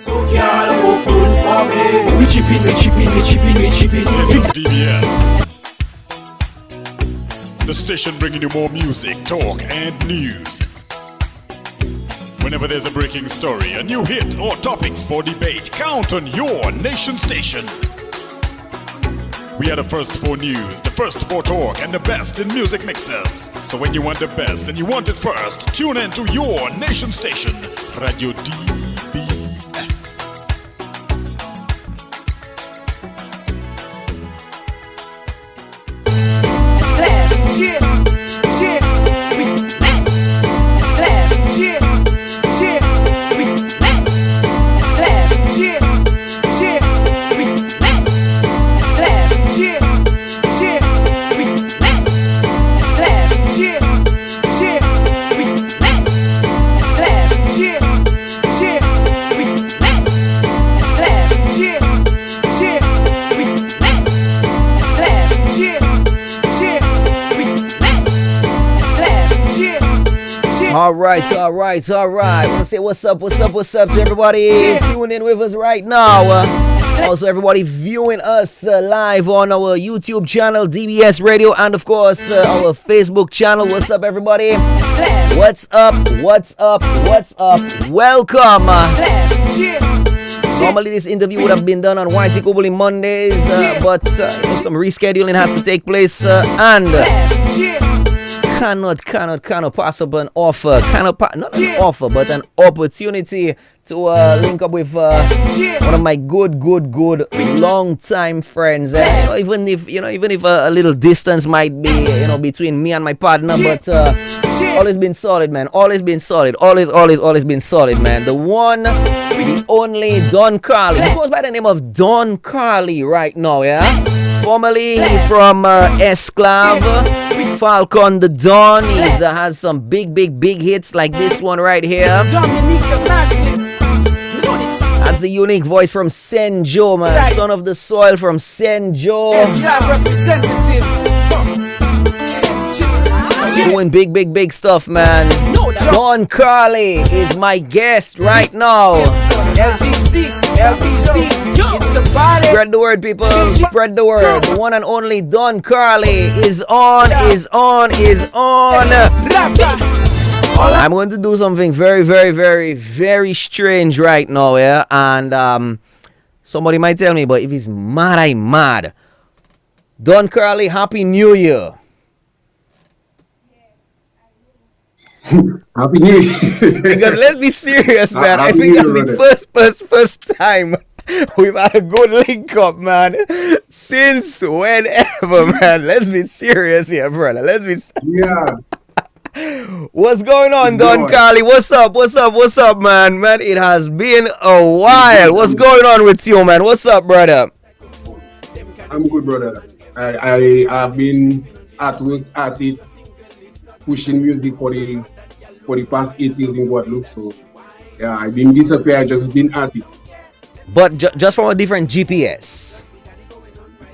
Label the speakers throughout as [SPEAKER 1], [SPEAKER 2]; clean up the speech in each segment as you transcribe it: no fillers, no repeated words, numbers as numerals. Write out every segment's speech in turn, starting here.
[SPEAKER 1] So girl, open for me. We chipping.
[SPEAKER 2] This is DBS, the station bringing you more music, talk, and news. Whenever there's a breaking story, a new hit, or topics for debate, count on your nation station. We are the first for news, the first for talk, and the best in music mixers. So when you want the best and you want it first, tune in to your nation station, Radio DBS.
[SPEAKER 1] It's class, yeah, we met. It's class, yeah, we met. It's class, yeah, we met. It's class, yeah, we met. It's class, yeah, we met. It's class, yeah, we met. It's class, yeah, we met. It's class, yeah.
[SPEAKER 3] All right. Wanna say what's up to everybody tuning in with us right now. Also, everybody viewing us live on our YouTube channel, DBS Radio, and of course our Facebook channel. What's up, everybody? What's up? Welcome. Normally, this interview would have been done on Whitey Kubuli Mondays, but some rescheduling had to take place, and cannot possible an offer, not an offer, but an opportunity to link up with one of my good long time friends. Even if a little distance might be between me and my partner, but always been solid, man. Always been solid. Always been solid, man. The one, the only Don Carli. He goes by the name of Don Carli right now, yeah. Formerly, he's from Esclave, Falcon the Don. He has some big hits like this one right here. That's the unique voice from Saint Joe, man. Son of the soil from Saint Joe. Doing big stuff, man. Don Carli is my guest right now. Spread the word, people. Spread the word. The one and only Don Carli is on. I'm going to do something very strange right now, yeah. And somebody might tell me, but if he's mad, I'm mad. Don Carli, Happy New Year.
[SPEAKER 4] Happy New Year.
[SPEAKER 3] Because let's be serious, man. I think that's the first time we've had a good link up, man. Since whenever, man. Let's be serious here, brother.
[SPEAKER 4] Yeah.
[SPEAKER 3] What's going on, Don Carli? What's up, man? Man, it has been a while. What's going on with you, man? What's up, brother?
[SPEAKER 4] I'm good, brother. I have been at work at it, pushing music for the past 8 years in Guadeloupe. So yeah, I've been disappeared, just been at it.
[SPEAKER 3] But just from a different GPS.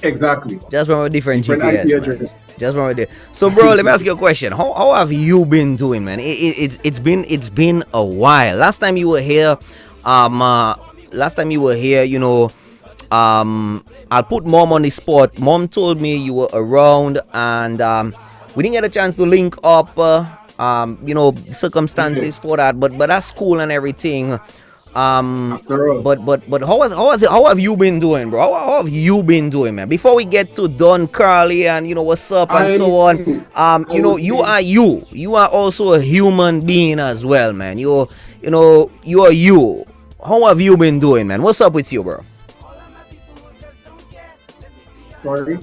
[SPEAKER 4] Exactly.
[SPEAKER 3] Just from a different GPS, man. Just from right there. So, bro, let me ask you a question. How have you been doing, man? It's been a while. Last time you were here, I'll put Mom on the spot. Mom told me you were around, and we didn't get a chance to link up. Circumstances for that, but that's cool and everything. But how have you been doing, bro? How have you been doing, man? Before we get to Don Carli and what's up and so on, you are also a human being as well, man. You are you. How have you been doing, man? What's up with you, bro?
[SPEAKER 4] Sorry.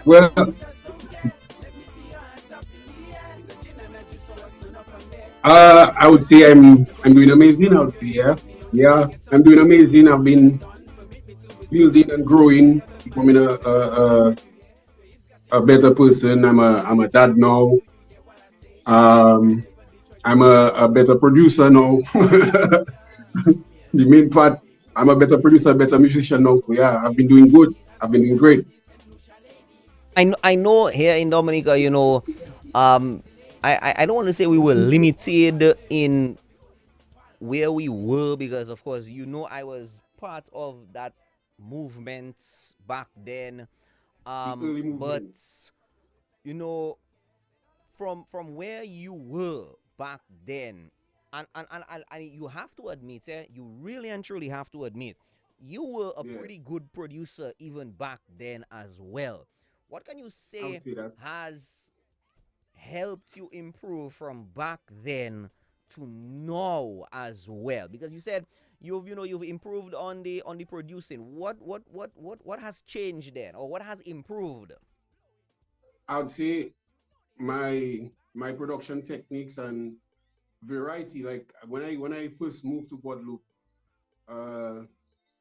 [SPEAKER 4] Well, I would say I'm doing amazing. I would say, yeah, I'm doing amazing. I've been building and growing, becoming a better person. I'm a dad now. I'm a better producer now. The main part, I'm a better producer, better musician now. So yeah, I've been doing good. I've been doing great.
[SPEAKER 3] I know here in Dominica, I I don't want to say we were limited in where we were, because of course I was part of that movement back then.
[SPEAKER 4] The early
[SPEAKER 3] But
[SPEAKER 4] movement.
[SPEAKER 3] you know, from where you were back then, and you have to admit, you really and truly have to admit, you were a
[SPEAKER 4] Yeah,
[SPEAKER 3] pretty good producer even back then as well. What can you
[SPEAKER 4] I
[SPEAKER 3] say
[SPEAKER 4] would say that.
[SPEAKER 3] has helped you improve from back then to now as well? Because you said you've improved on the producing. What has changed then, or what has improved?
[SPEAKER 4] I would say my production techniques and variety. Like when I first moved to Guadeloupe, uh,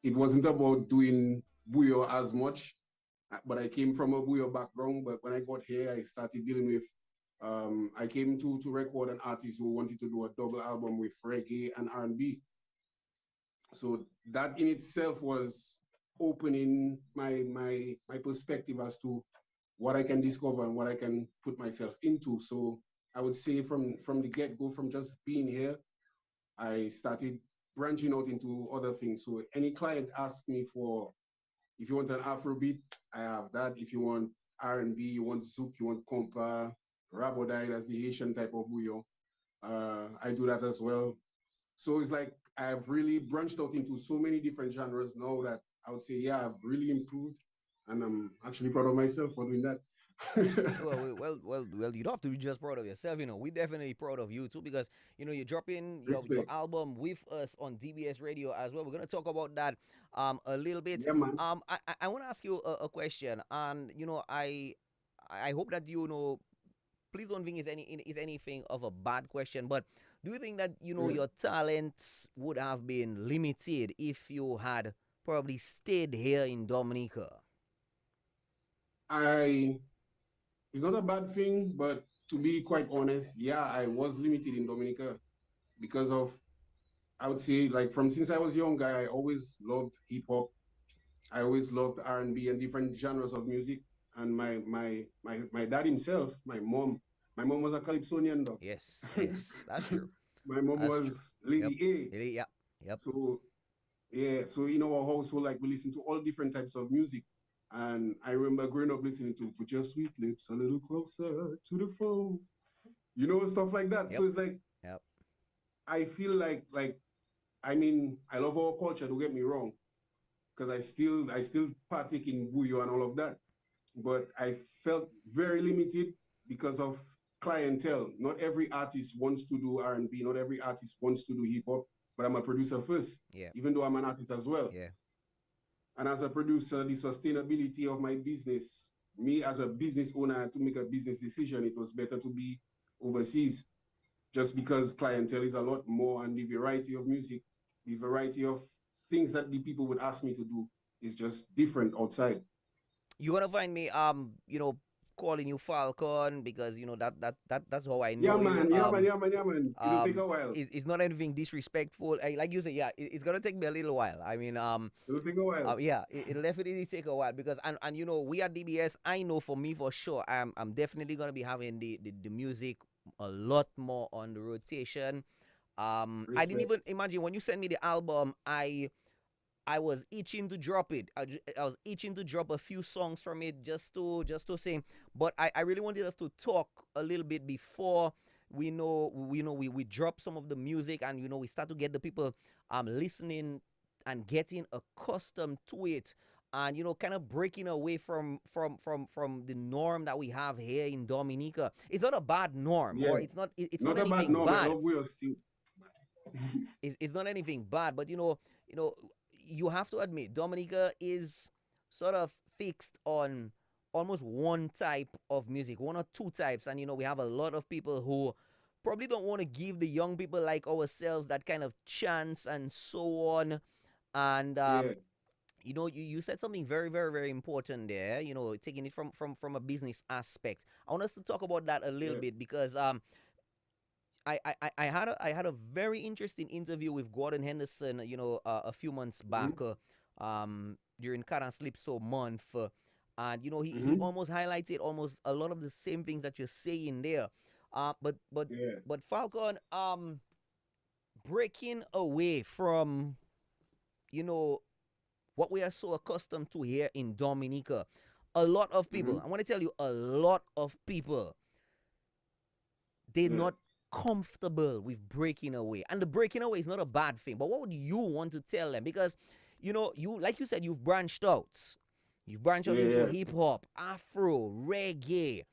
[SPEAKER 4] it wasn't about doing bouillon as much, but I came from a bouillon background. But when I got here, I started dealing with. I came to record an artist who wanted to do a double album with reggae and R&B. So that in itself was opening my perspective as to what I can discover and what I can put myself into. So I would say from the get go, from just being here, I started branching out into other things. So any client asks me for, if you want an Afrobeat, I have that. If you want R&B, you want zouk, you want compa, rabodai, that's the Haitian type of bouillon. I do that as well. So it's like I've really branched out into so many different genres now that I would say, yeah, I've really improved, and I'm actually proud of myself for doing that.
[SPEAKER 3] Well, you don't have to be just proud of yourself. We're definitely proud of you too, because you're dropping your
[SPEAKER 4] Respect.
[SPEAKER 3] album with us on DBS Radio as well. We're gonna talk about that a little bit.
[SPEAKER 4] Yeah, man.
[SPEAKER 3] I want to ask you a question, and I hope that please don't think is anything of a bad question, but do you think that
[SPEAKER 4] Yeah.
[SPEAKER 3] your talents would have been limited if you had probably stayed here in Dominica?
[SPEAKER 4] I It's not a bad thing, but to be quite honest, yeah, I was limited in Dominica because of, I would say, like from since I was young guy, I always loved hip hop. I always loved R&B and different genres of music. And my dad himself, my mom was a Calypsonian dog.
[SPEAKER 3] Yes, yes, that's true.
[SPEAKER 4] My mom
[SPEAKER 3] That's true.
[SPEAKER 4] was
[SPEAKER 3] Yep.
[SPEAKER 4] Lady A.
[SPEAKER 3] Yep. Yep.
[SPEAKER 4] So yeah, so in our household, like we listen to all different types of music. And I remember growing up listening to Put Your Sweet Lips a Little Closer to the Phone, stuff like that.
[SPEAKER 3] Yep.
[SPEAKER 4] So it's like
[SPEAKER 3] Yep.
[SPEAKER 4] I feel like I mean, I love our culture, don't get me wrong, because I still partake in bouillon and all of that. But I felt very limited because of clientele. Not every artist wants to do R&B, not every artist wants to do hip hop, but I'm a producer first,
[SPEAKER 3] Yeah.
[SPEAKER 4] even though I'm an artist as well.
[SPEAKER 3] Yeah.
[SPEAKER 4] And as a producer, the sustainability of my business, me as a business owner, I had to make a business decision. It was better to be overseas just because clientele is a lot more, and the variety of music, the variety of things that the people would ask me to do is just different outside.
[SPEAKER 3] You wanna find me calling you Falcon, because that's how I
[SPEAKER 4] Yeah,
[SPEAKER 3] know you.
[SPEAKER 4] man. Yeah, man. Yeah, man. Yeah, man. It'll take a while.
[SPEAKER 3] It's not anything disrespectful. Like you say, yeah, it's gonna take me a little while. I mean,
[SPEAKER 4] It'll take a while.
[SPEAKER 3] yeah, it'll definitely take a while, because and we at DBS, I know for me for sure, I'm definitely gonna be having the music a lot more on the rotation. I didn't
[SPEAKER 4] Respect.
[SPEAKER 3] even imagine when you sent me the album. I was itching to drop it. I was itching to drop a few songs from it, just to sing. But I really wanted us to talk a little bit before we drop some of the music, and we start to get the people listening and getting accustomed to it, and kind of breaking away from the norm that we have here in Dominica. It's not a bad norm,
[SPEAKER 4] Yeah.
[SPEAKER 3] or it's not
[SPEAKER 4] Not a bad
[SPEAKER 3] anything
[SPEAKER 4] norm. I
[SPEAKER 3] bad.
[SPEAKER 4] love Will still.
[SPEAKER 3] It's not anything bad, but you have to admit Dominica is sort of fixed on almost one type of music, one or two types, and we have a lot of people who probably don't want to give the young people like ourselves that kind of chance and so on. And
[SPEAKER 4] Yeah.
[SPEAKER 3] you said something very, very, very important there. Taking it from a business aspect. I want us to talk about that a little
[SPEAKER 4] Yeah.
[SPEAKER 3] bit, because I had a very interesting interview with Gordon Henderson, a few months back,
[SPEAKER 4] Mm-hmm.
[SPEAKER 3] during Cat and Sleep So month, and he
[SPEAKER 4] Mm-hmm.
[SPEAKER 3] almost highlighted almost a lot of the same things that you're saying there. But but
[SPEAKER 4] Yeah.
[SPEAKER 3] but Falcon, breaking away from you know what we are so accustomed to here in Dominica. A lot of people,
[SPEAKER 4] Mm-hmm.
[SPEAKER 3] I want to tell you, a lot of people, they're
[SPEAKER 4] Yeah.
[SPEAKER 3] not comfortable with breaking away. And the breaking away is not a bad thing. But what would you want to tell them? Because, you like you said, you've branched out. You've branched out
[SPEAKER 4] Yeah.
[SPEAKER 3] into
[SPEAKER 4] Yeah.
[SPEAKER 3] hip hop, Afro, reggae,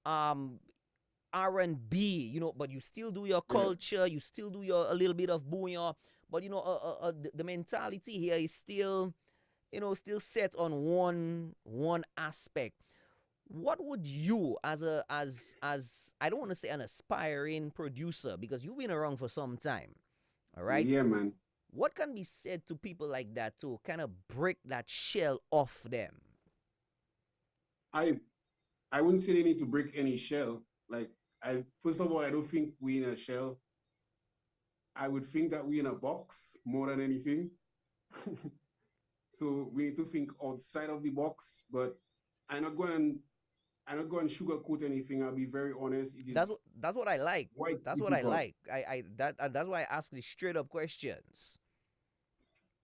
[SPEAKER 3] um, R&B, but you still do your
[SPEAKER 4] Yeah.
[SPEAKER 3] culture, you still do your a little bit of bouillon, but the mentality here is still still set on one aspect. What would you, as I don't want to say an aspiring producer, because you've been around for some time, all right,
[SPEAKER 4] Yeah, man.
[SPEAKER 3] what can be said to people like that to kind of break that shell off them?
[SPEAKER 4] I I wouldn't say they need to break any shell. Like, I first of all, I don't think we in a shell. I would think that we in a box more than anything. So we need to think outside of the box. But I'm not going. I'm not going to sugarcoat anything. I'll be very honest. It is
[SPEAKER 3] That's what I like.
[SPEAKER 4] quite
[SPEAKER 3] That's what I
[SPEAKER 4] difficult.
[SPEAKER 3] like. That's why I ask these straight up questions.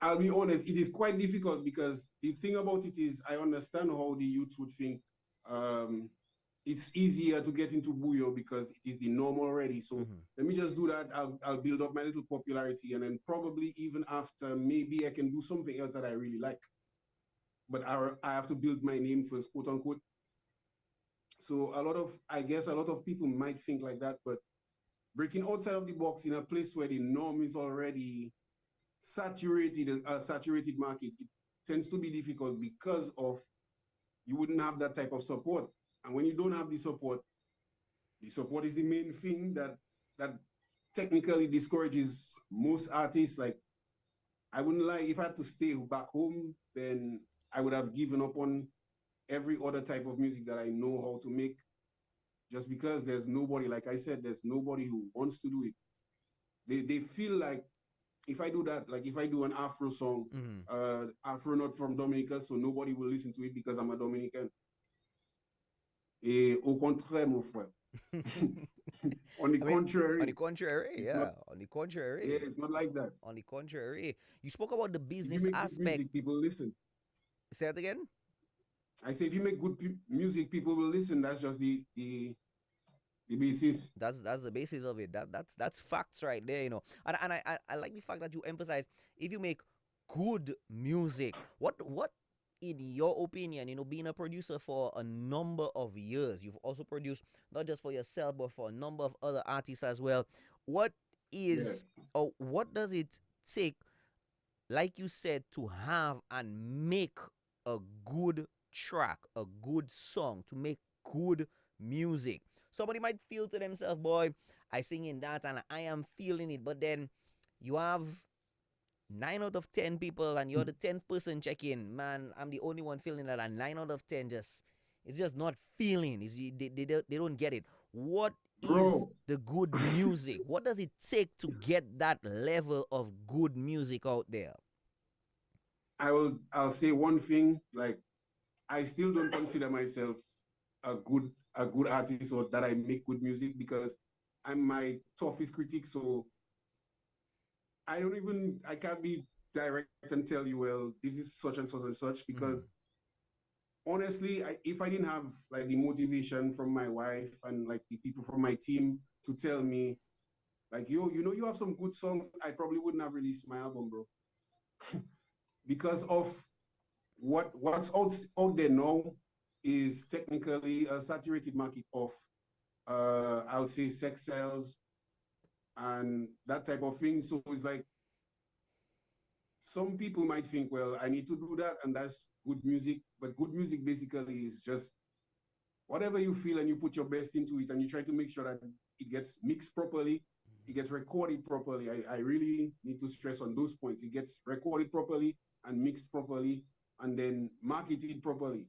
[SPEAKER 4] I'll be honest. It is quite difficult because the thing about it is, I understand how the youth would think. Um, it's easier to get into Buyo because it is the norm already. So
[SPEAKER 3] Mm-hmm.
[SPEAKER 4] let me just do that. I'll build up my little popularity, and then probably even after, maybe I can do something else that I really like. But I have to build my name first, quote unquote. So I guess a lot of people might think like that, but breaking outside of the box in a place where the norm is already saturated, a saturated market, it tends to be difficult because of you wouldn't have that type of support. And when you don't have the support is the main thing that technically discourages most artists. Like, I wouldn't lie, if I had to stay back home, then I would have given up on every other type of music that I know how to make, just because there's nobody, like I said, there's nobody who wants to do it. They feel like if I do that, like if I do an Afro song,
[SPEAKER 3] Mm-hmm.
[SPEAKER 4] Afro not from Dominica, so nobody will listen to it because I'm a Dominican. Et au contraire, mon frère. On the
[SPEAKER 3] I mean, on the
[SPEAKER 4] contrary,
[SPEAKER 3] contrary,
[SPEAKER 4] it's not.
[SPEAKER 3] yeah, on the
[SPEAKER 4] Yeah,
[SPEAKER 3] contrary,
[SPEAKER 4] it's not like that.
[SPEAKER 3] on the contrary. You spoke about the
[SPEAKER 4] If you
[SPEAKER 3] business
[SPEAKER 4] make good music,
[SPEAKER 3] aspect.
[SPEAKER 4] people listen.
[SPEAKER 3] Say it again.
[SPEAKER 4] I say if you make good music, people will listen. That's just the basis.
[SPEAKER 3] That's the basis of it. That's facts right there. And I like the fact that you emphasize if you make good music. What in your opinion, being a producer for a number of years, you've also produced not just for yourself but for a number of other artists as well. What
[SPEAKER 4] Yeah,
[SPEAKER 3] is or what does it take, like you said, to have and make a good track, a good song, to make good music? Somebody might feel to themselves, boy, I sing in that and I am feeling it, but then you have 9 out of 10 people and you're the 10th person checking. Man, I'm the only one feeling that, and 9 out of 10 just it's just not feeling. They don't get it. What is
[SPEAKER 4] bro.
[SPEAKER 3] the good music? What does it take to get that level of good music out there?
[SPEAKER 4] I'll say one thing. Like, I still don't consider myself a good artist or that I make good music because I'm my toughest critic. So I can't be direct and tell you, well, this is such and such and such,
[SPEAKER 3] Mm-hmm.
[SPEAKER 4] because honestly, if I didn't have like the motivation from my wife and like the people from my team to tell me, like, yo, you have some good songs, I probably wouldn't have released my album, bro. Because of what's out there now is technically a saturated market of I'll say sex sales and that type of thing. So it's like some people might think, well, I need to do that, and that's good music. But good music basically is just whatever you feel and you put your best into it and you try to make sure that it gets mixed properly, it gets recorded properly. I really need to stress on those points. It gets recorded properly and mixed properly and then marketed properly.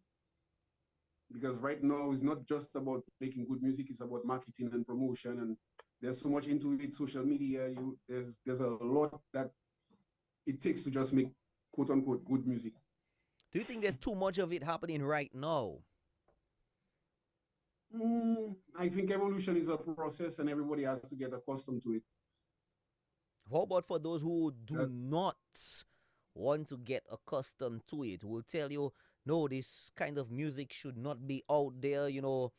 [SPEAKER 4] Because right now it's not just about making good music, it's about marketing and promotion, and there's so much into it, social media. There's a lot that it takes to just make quote unquote good music.
[SPEAKER 3] Do you think there's too much of it happening right now?
[SPEAKER 4] I I think evolution is a process, and everybody has to get accustomed to it.
[SPEAKER 3] How about for those who do
[SPEAKER 4] That
[SPEAKER 3] not want to get accustomed to it? Who will tell you, no, this kind of music should not be out there, and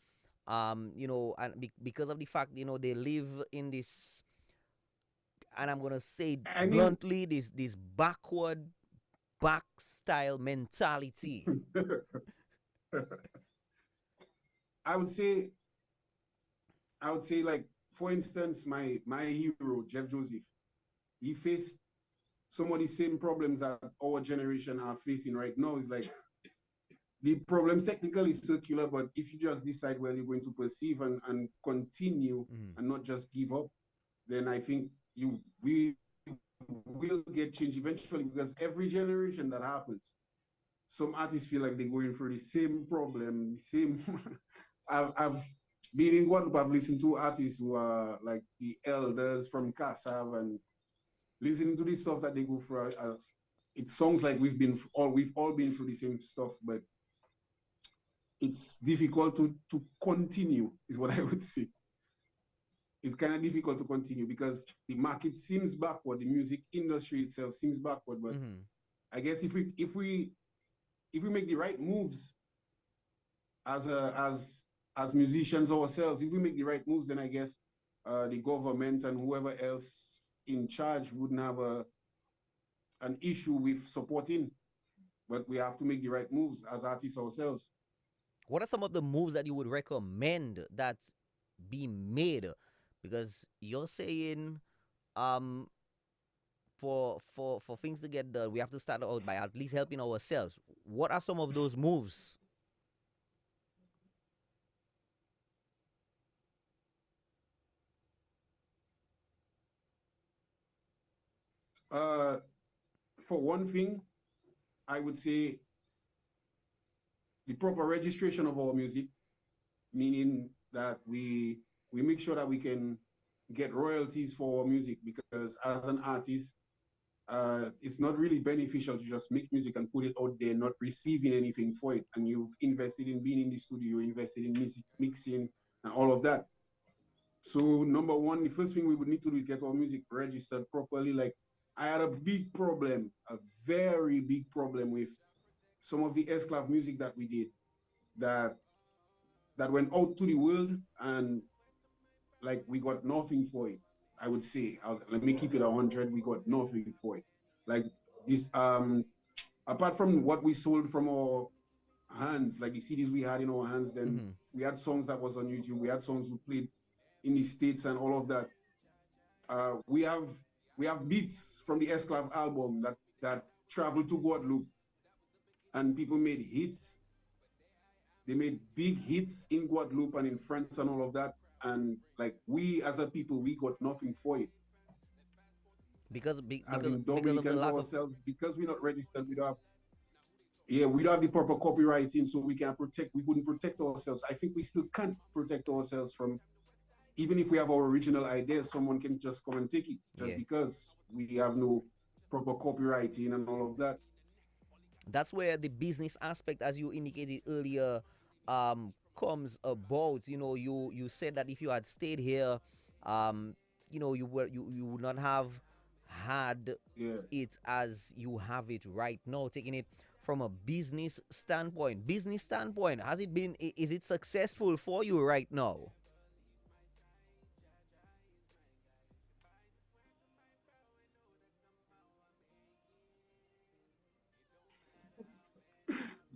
[SPEAKER 3] because of the fact, they live in this, and I'm gonna say it
[SPEAKER 4] I mean,
[SPEAKER 3] bluntly, this backward back style mentality.
[SPEAKER 4] I would say, like for instance, my hero Jeff Joseph, he faced some of the same problems that our generation are facing right now. Is like the problems technically circular, but if you just decide where you're going to perceive and continue and not just give up, then I think we will get change eventually, because every generation that happens, some artists feel like they're going through the same problem, the same. I've been in Guadeloupe, I've listened to artists who are like the elders from Kassav, and listening to the stuff that they go through. It sounds like we've all been through the same stuff, but it's difficult to continue, is what I would say. It's kind of difficult to continue because the market seems backward, the music industry itself seems backward. But I guess if we make the right moves as musicians ourselves, if we make the right moves, then I guess the government and whoever else in charge wouldn't have an issue with supporting. But we have to make the right moves as artists ourselves.
[SPEAKER 3] What are some of the moves that you would recommend that be made? Because you're saying, for things to get done, we have to start out by at least helping ourselves. What are some of those moves?
[SPEAKER 4] For one thing, I would say the proper registration of our music, meaning that we make sure that we can get royalties for our music, because as an artist, it's not really beneficial to just make music and put it out there, not receiving anything for it. And you've invested in being in the studio, invested in music mixing and all of that. So number one, the first thing we would need to do is get our music registered properly. Like, I had a big problem, a very big problem with some of the Esclav music that we did that went out to the world, and like we got nothing for it. I would say, let me keep it 100. We got nothing for it. Like this, apart from what we sold from our hands, like the CDs we had in our hands, then we had songs that was on YouTube. We had songs we played in the States and all of that. We have beats from the Esclav album that traveled to Guadeloupe, and people made hits. They made big hits in Guadeloupe and in France and all of that. And like, we as a people, we got nothing for it.
[SPEAKER 3] Because
[SPEAKER 4] As in
[SPEAKER 3] because of the
[SPEAKER 4] Dominicans
[SPEAKER 3] lack of.
[SPEAKER 4] ourselves, because we're not registered, we don't have the proper copywriting, so we wouldn't protect ourselves. I think we still can't protect ourselves from, even if we have our original ideas, someone can just come and take it just because we have no proper copywriting and all of that.
[SPEAKER 3] That's where the business aspect, as you indicated earlier, comes about. You said that if you had stayed here, you would not have had
[SPEAKER 4] Yeah.
[SPEAKER 3] it as you have it right now. Taking it from a business standpoint, has it been? Is it successful for you right now?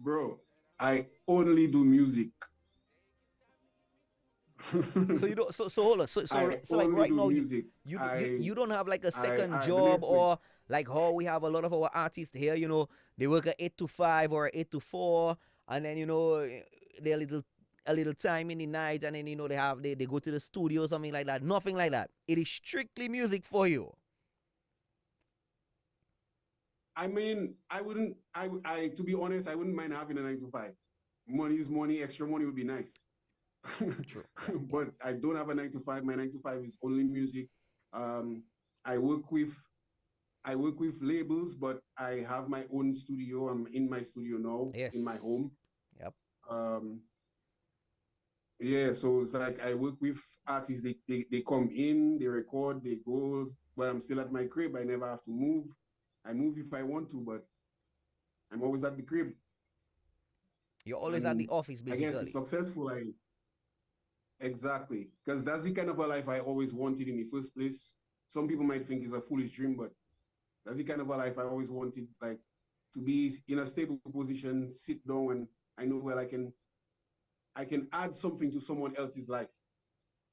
[SPEAKER 4] Bro, I only do music.
[SPEAKER 3] So you don't. So hold on.
[SPEAKER 4] I
[SPEAKER 3] So like
[SPEAKER 4] only
[SPEAKER 3] right
[SPEAKER 4] do
[SPEAKER 3] now,
[SPEAKER 4] music.
[SPEAKER 3] you don't have like a second
[SPEAKER 4] Let me
[SPEAKER 3] job,
[SPEAKER 4] explain.
[SPEAKER 3] or like how we have a lot of our artists here. They work a 8 to 5 or 8 to 4, and then they're a little time in the night, and then they go to the studio, something like that. Nothing like that. It is strictly music for you.
[SPEAKER 4] I mean, I wouldn't. To be honest, I wouldn't mind having a 9 to 5. Money is money. Extra money would be nice.
[SPEAKER 3] True. Yeah. Yeah.
[SPEAKER 4] But I don't have a 9 to 5. My 9 to 5 is only music. Um, I work with labels, but I have my own studio. I'm in my studio now, in my
[SPEAKER 3] Yes.
[SPEAKER 4] home.
[SPEAKER 3] Yep.
[SPEAKER 4] Um, Yeah, so it's like I work with artists. They come in, they record, they go. But I'm still at my crib. I never have to move. I move if I want to, but I'm always at the crib.
[SPEAKER 3] You're always at the
[SPEAKER 4] And
[SPEAKER 3] office,
[SPEAKER 4] I guess it's
[SPEAKER 3] basically.
[SPEAKER 4] successful. I Exactly, because that's the kind of a life I always wanted in the first place. Some people might think it's a foolish dream, but that's the kind of a life I always wanted, like to be in a stable position, sit down, and I know where I can add something to someone else's life.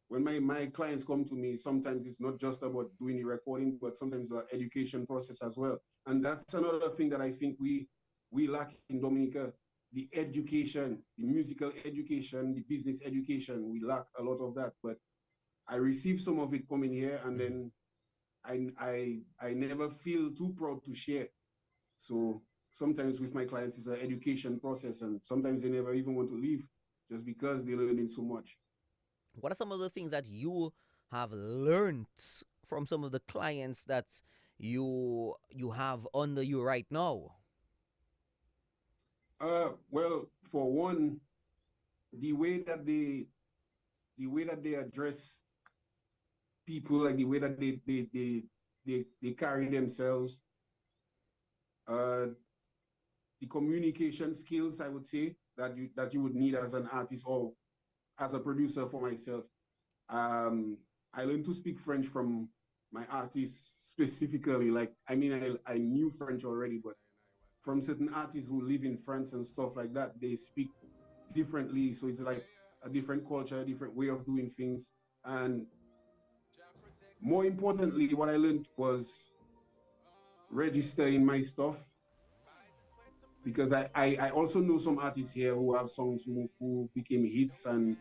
[SPEAKER 4] When my clients come to me, sometimes it's not just about doing the recording, but sometimes the education process as well. And that's another thing that I think we lack in Dominica: the education, the musical education, the business education. We lack a lot of that. But I receive some of it coming here, and
[SPEAKER 3] Mhm.
[SPEAKER 4] then I never feel too proud to share. So sometimes with my clients, it's an education process, and sometimes they never even want to leave just because they're learning so much.
[SPEAKER 3] What are some of the things that you have learned from some of the clients that you have under you right now?
[SPEAKER 4] Well, for one, the way that they address people, like the way that they carry themselves, uh, the communication skills, I would say that you would need as an artist or as a producer for myself. I learned to speak French from my artists specifically. Like, I mean, I knew French already, but from certain artists who live in France and stuff like that, they speak differently. So it's like a different culture, a different way of doing things. And more importantly, what I learned was registering my stuff, because I also know some artists here who have songs who became hits and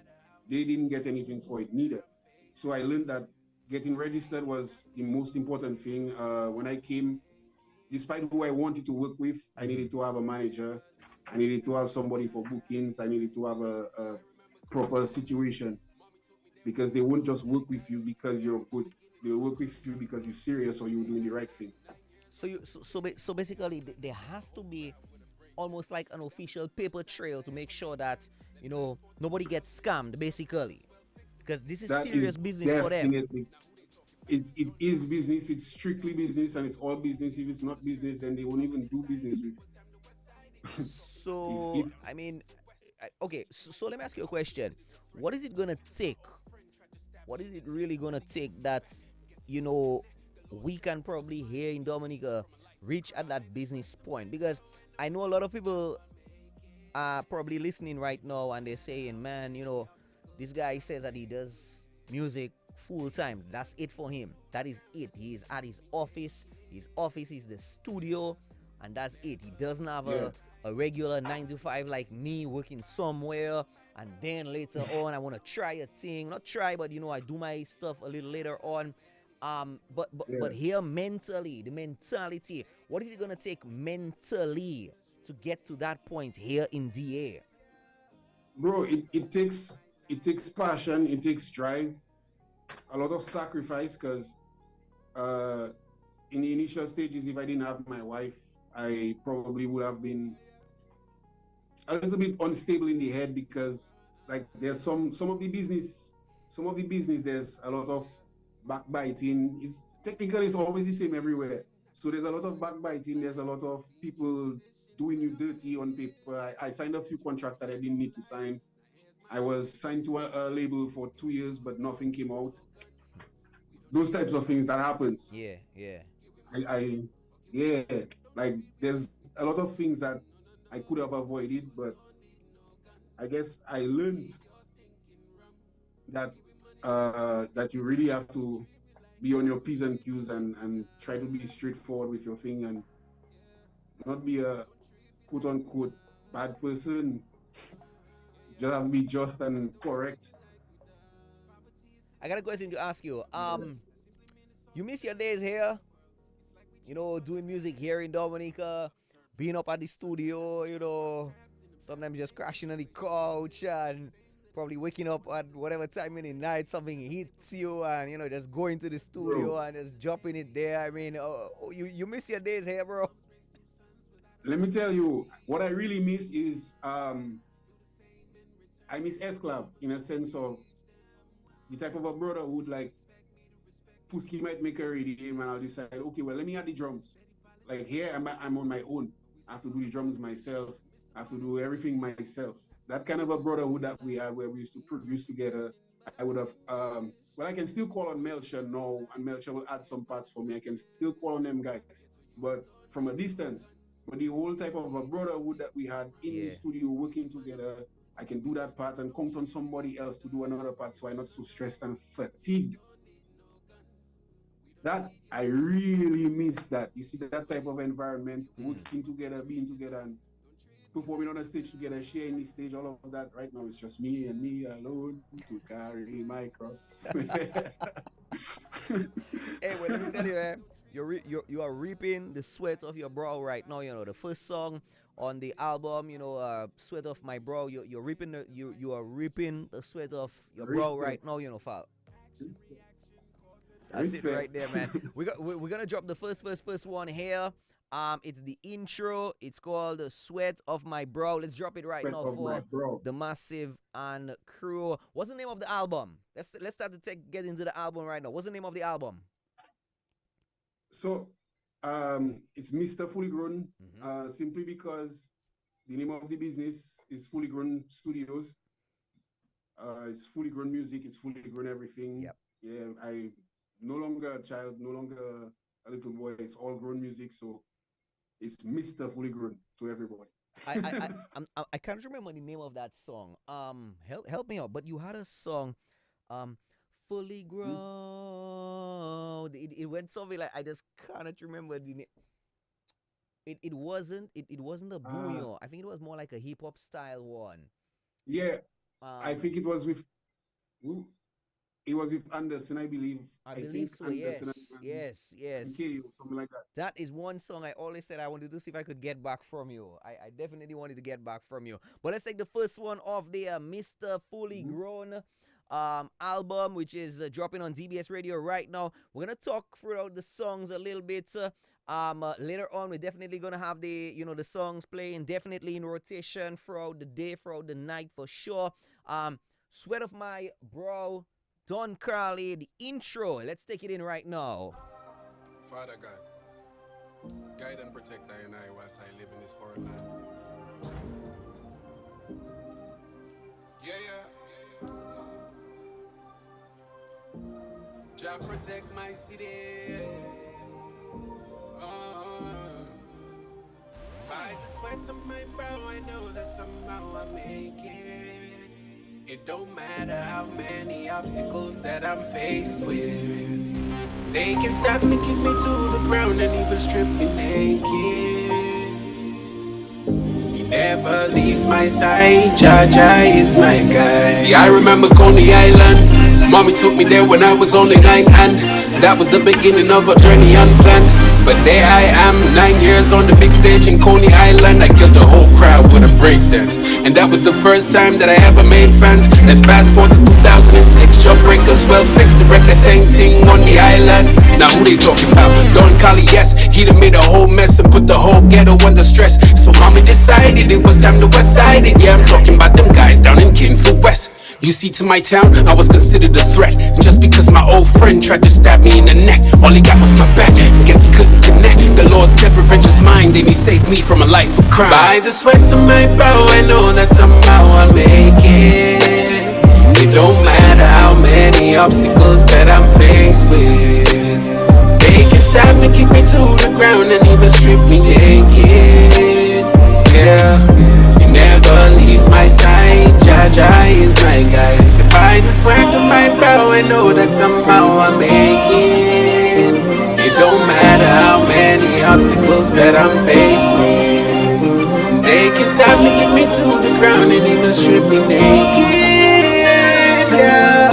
[SPEAKER 4] they didn't get anything for it neither. So I learned that getting registered was the most important thing. When I came, despite who I wanted to work with, I needed to have a manager. I needed to have somebody for bookings. I needed to have a proper situation, because they won't just work with you because you're good. They'll work with you because you're serious or you're doing the right thing.
[SPEAKER 3] So basically there has to be almost like an official paper trail to make sure that nobody gets scammed, basically, because this is
[SPEAKER 4] That is
[SPEAKER 3] serious business for them.
[SPEAKER 4] definitely it is business. It's strictly business, and it's all business. If it's not business, then they won't even do business with you. if,
[SPEAKER 3] So
[SPEAKER 4] if
[SPEAKER 3] I mean, okay, so let me ask you a question. What is it gonna take? What is it really gonna take that you know we can probably here in Dominica reach at that business point? Because I know a lot of people are probably listening right now and they're saying, man, this guy says that he does music full time. That's it for him. That is it. He is at his office. His office is the studio, and that's it. He doesn't have
[SPEAKER 4] yeah,
[SPEAKER 3] a regular 9 to 5 like me working somewhere, and then later on I want to try a thing. Not try, but I do my stuff a little later on. But
[SPEAKER 4] yeah,
[SPEAKER 3] here mentally, the mentality, what is it gonna take mentally to get to that point here in DA?
[SPEAKER 4] bro, it takes passion, it takes drive, a lot of sacrifice. Because uh, in the initial stages, if I didn't have my wife, I probably would have been a little bit unstable in the head, because like there's some of the business there's a lot of backbiting. It's always the same everywhere. So there's a lot of backbiting, there's a lot of people doing you dirty on paper. I signed a few contracts that I didn't need to sign. I was signed to a label for 2 years, but nothing came out. Those types of things that happens.
[SPEAKER 3] Yeah, yeah.
[SPEAKER 4] I yeah, like there's a lot of things that I could have avoided, but I guess I learned that that you really have to be on your P's and Q's, and try to be straightforward with your thing, and not be a quote unquote bad person. Just have to be just and correct.
[SPEAKER 3] I got a question to ask you.
[SPEAKER 4] Yeah.
[SPEAKER 3] You miss your days here? Doing music here in Dominica, being up at the studio, sometimes just crashing on the couch and probably waking up at whatever time in the night, something hits you and, just going to the studio
[SPEAKER 4] Bro,
[SPEAKER 3] and just dropping it there. I mean, you miss your days here, bro?
[SPEAKER 4] let me tell you what I really miss is I miss Esclav in a sense of the type of a brother who would like Puski might make a ready game and I'll decide, okay, well, let me add the drums. Like here, I'm on my own. I have to do the drums myself. I have to do everything myself. That kind of a brotherhood that we had where we used to produce together. I would have, well, I can still call on Melcher now, and Melcher will add some parts for me. I can still call on them guys, but from a distance. But the whole type of a brotherhood that we had in the studio working together, I can do that part and count on somebody else to do another part so I'm not so stressed and fatigued. That I really miss that. You see that type of environment, working together, being together, and performing on a stage together, sharing the stage, all of that. Right now, it's just me and me alone to carry my cross.
[SPEAKER 3] Hey, well, let me tell you, you are reaping the sweat of your brow right now. You know, the first song on the album, Sweat of My Brow. You're reaping you are reaping the sweat of your brow right now. You know, Fal. That's it right there, man. We're gonna drop the first one here. It's the intro. It's called "Sweat of My Brow." Let's drop it right
[SPEAKER 4] Sweat
[SPEAKER 3] now
[SPEAKER 4] of
[SPEAKER 3] for
[SPEAKER 4] My Brow.
[SPEAKER 3] the Massive and crew. What's the name of the album? Let's start to get into the album right now. What's the name of the album?
[SPEAKER 4] So, it's Mr. Fully Grown, simply because the name of the business is Fully Grown Studios. It's fully grown music. It's fully grown everything.
[SPEAKER 3] Yep.
[SPEAKER 4] Yeah, I no longer a child, no longer a little boy. It's all grown music, so it's Mr. Fully Grown to everybody.
[SPEAKER 3] I can't remember the name of that song. Help me out. But you had a song, Fully Grown. It went something like I just cannot remember the name. It wasn't a bouillon. I think it was more like a hip hop style one.
[SPEAKER 4] Yeah, I think it was with. It was with Anderson, I believe.
[SPEAKER 3] I believe so.
[SPEAKER 4] Anderson
[SPEAKER 3] Yes.
[SPEAKER 4] something like that.
[SPEAKER 3] That is one song I always said I wanted to see if I could get back from you. I definitely wanted to get back from you. But let's take the first one off the Mr. Fully Grown album, which is dropping on DBS Radio right now. We're gonna talk throughout the songs a little bit. Later on, we're definitely gonna have the songs playing definitely in rotation throughout the day, throughout the night for sure. Sweat of My Brow, Don Carli, the intro. Let's take it in right now.
[SPEAKER 5] Father God, guide and protect I and I whilst I live in this foreign land. Yeah. Jah protect my city. By the sweat of my brow, I know that somehow I make it. It don't matter how many obstacles that I'm faced with. They can stop me, kick me to the ground, and even strip me naked. He never leaves my side, Jah is my guide. See, I remember Coney Island. Mommy took me there when I was only 9, and that was the beginning of a journey unplanned. But there I am, 9 years on the big stage in Coney Island. I killed the whole crowd with a breakdance, and that was the first time that I ever made fans. Let's fast forward to 2006, Jawbreakers well fixed, the record ting on the island. Now who they talking about? Don Carli, yes, he done made a whole mess and put the whole ghetto under stress. So mommy decided it was time to west side it. Yeah, I'm talking about them guys down in Kinfield West. You see, to my town, I was considered a threat. Just because my old friend tried to stab me in the neck, all he got was my back, guess he couldn't connect. The Lord said revenge is mine, then he saved me from a life of crime. By the sweat of my brow, I know that somehow I'll make it. It don't matter how many obstacles that I'm faced with. They can stab me, kick me to the ground, and even strip me naked. Yeah, he never leaves my side, Jah is my guide. So by the sweat of my brow, I know that somehow I make it. It don't matter how many obstacles that I'm faced with. They can stop me, kick me to the ground, and even strip me naked. Yeah,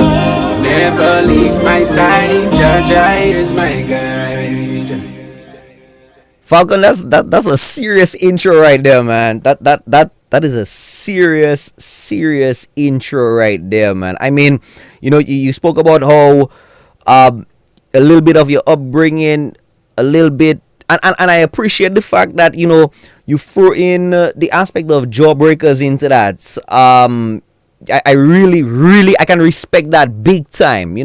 [SPEAKER 5] never leaves my side, Jah is my guide.
[SPEAKER 3] Falcon, that's a serious intro right there, man. That is a serious intro right there, man. I mean, you spoke about how a little bit of your upbringing, a little bit, and I appreciate the fact that you threw in the aspect of Jawbreakers into that. I really, really, I can respect that big time.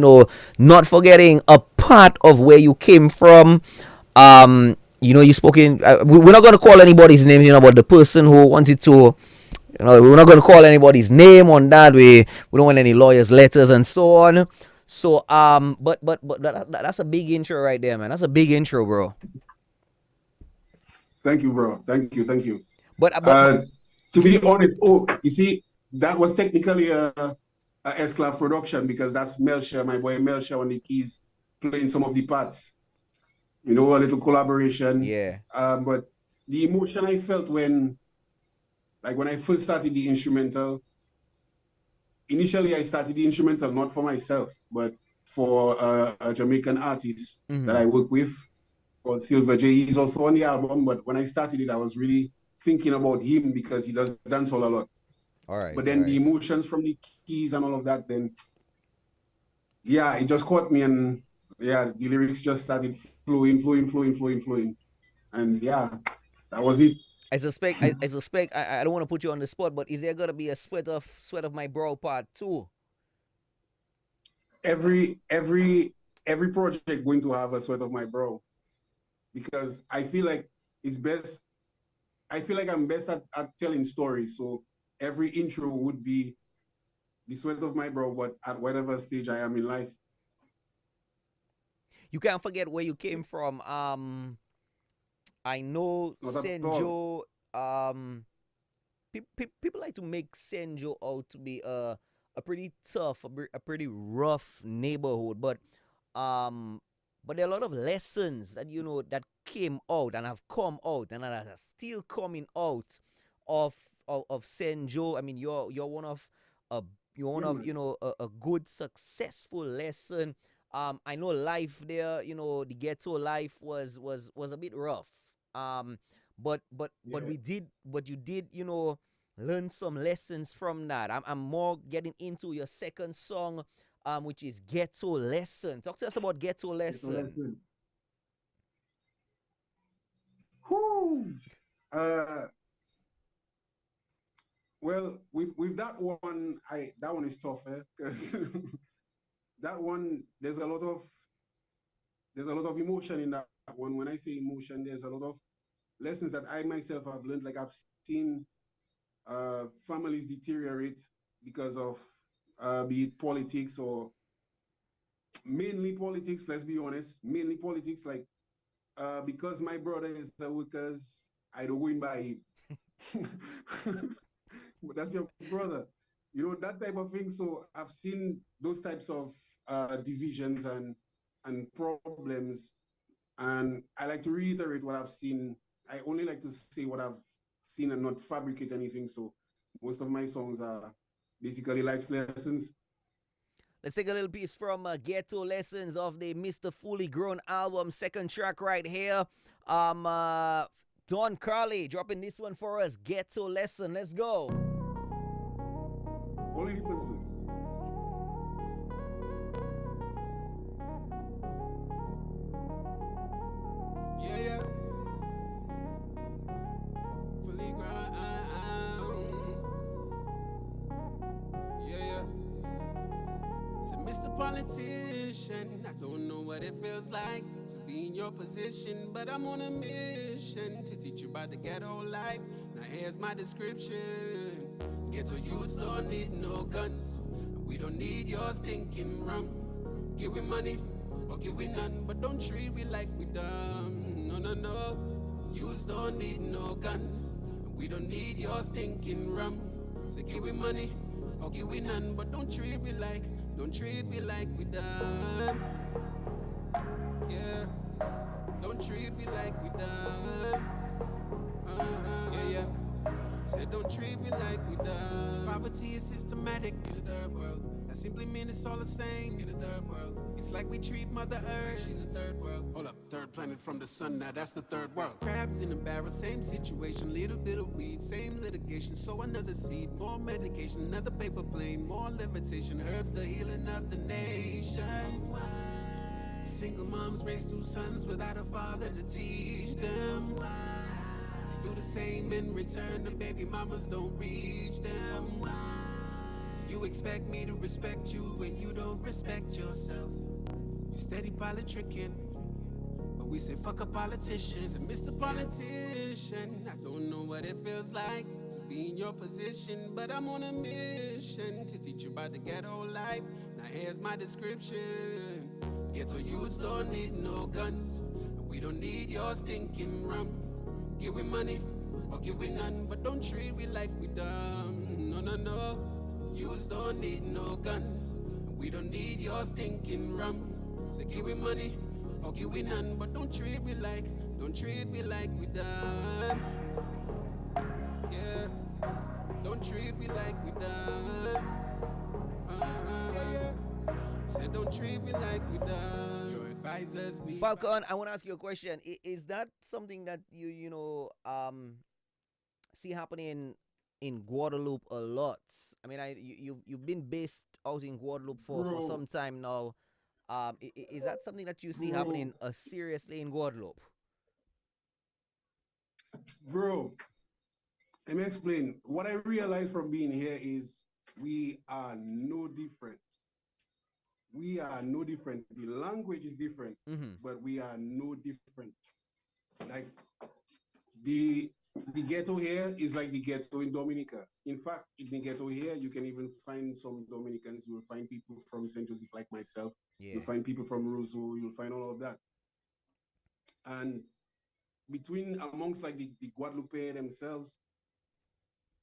[SPEAKER 3] Not forgetting a part of where you came from. You spoke in. We're not gonna call anybody's names, but the person who wanted to, we're not gonna call anybody's name on that. We don't want any lawyers' letters and so on. So but that's a big intro right there, man. That's a big intro, bro.
[SPEAKER 4] Thank you, bro. Thank you.
[SPEAKER 3] But
[SPEAKER 4] to be honest, you see, that was technically a S-Clav production because that's Melcher, my boy Melcher on the keys, playing some of the parts. A little collaboration.
[SPEAKER 3] Yeah.
[SPEAKER 4] But the emotion I felt when I first started the instrumental, initially I started the instrumental not for myself, but for a Jamaican artist that I work with called Silver J. He's also on the album, but when I started it, I was really thinking about him because he does dancehall a lot.
[SPEAKER 3] All right.
[SPEAKER 4] But then the emotions from the keys and all of that, then it just caught me, and the lyrics just started flowing. And that was it.
[SPEAKER 3] I suspect I don't want to put you on the spot, but is there gonna be a sweat of my brow part 2?
[SPEAKER 4] Every project going to have a sweat of my brow, because I feel like I'm best at telling stories. So every intro would be the sweat of my brow, but at whatever stage I am in life.
[SPEAKER 3] You can't forget where you came from. I know Senjo. People like to make Senjo out to be a pretty tough, a pretty rough neighborhood, but there are a lot of lessons that that came out and have come out and are still coming out of Senjo. I mean, you're one of a good successful lesson. I know life there, the ghetto life was a bit rough. But you did learn some lessons from that. I'm more getting into your second song, which is Ghetto Lesson. Talk to us about Ghetto Lesson.
[SPEAKER 4] Well, with that one, that one is tough, because that one, there's a lot of emotion in that one. When I say emotion, there's a lot of lessons that I myself have learned. Like, I've seen families deteriorate because of be it politics, or mainly politics, let's be honest, mainly politics. Like, because my brother is a workers, I don't win by him. But that's your brother, that type of thing. So I've seen those types of divisions and problems, and I like to reiterate what I've seen. I only like to say what I've seen and not fabricate anything. So most of my songs are basically life lessons.
[SPEAKER 3] Let's take a little piece from Ghetto Lessons of the Mr. Fully Grown album, second track right here. Don Carli dropping this one for us, Ghetto Lesson. Let's go.
[SPEAKER 4] Only difference is
[SPEAKER 5] yeah. Fully grown. Yeah. So, Mr. Politician, I don't know what it feels like to be in your position, but I'm on a mission to teach you about the ghetto life. Now here's my description. Ghetto youths don't need no guns. We don't need your stinking rum. Give we money or give we none, but don't treat we like we dumb. No. Youths don't need no guns. We don't need your stinking rum. So give we money or give we none, but don't treat we like we dumb. Yeah. Don't treat me like we done. Yeah. Said don't treat me like we done. Poverty is systematic in the third world. That simply means it's all the same in the third world. It's like we treat Mother Earth, she's the third world. Hold up, third planet from the sun, now that's the third world. Crabs in a barrel, same situation, little bit of weed, same litigation. So another seed, more medication, another paper plane, more levitation. Herbs, the healing of the nation. Single moms raise 2 sons without a father to teach them. Do the same in return, the baby mamas don't reach them. You expect me to respect you when you don't respect yourself. You steady politicking, but we say fuck a politician. And Mr. Politician, I don't know what it feels like to be in your position, but I'm on a mission to teach you about the ghetto life. Now here's my description. Ghetto youths don't need no guns, and we don't need your stinking rum. Give we money or give we none, but don't treat we like we dumb. No, no, no. Youths don't need no guns, and we don't need your stinking rum. So give we money or give we none, but don't treat me like we done. Yeah, don't treat me like we done. Say don't treat me like we done. Your advisors need
[SPEAKER 3] Falcon, I want to ask you a question. Is that something that you see happening in Guadeloupe a lot? I mean, you've been based out in Guadeloupe for some time now. Is that something that you see happening seriously in Guadeloupe?
[SPEAKER 4] Bro, let me explain. What I realized from being here is we are no different. We are no different. The language is different, but we are no different. Like the ghetto here is like the ghetto in Dominica. In fact, in the ghetto here, you can even find some Dominicans. You will find people from St. Joseph like myself. Yeah. You'll find people from Roseau. You'll find all of that. And amongst like the Guadeloupe themselves,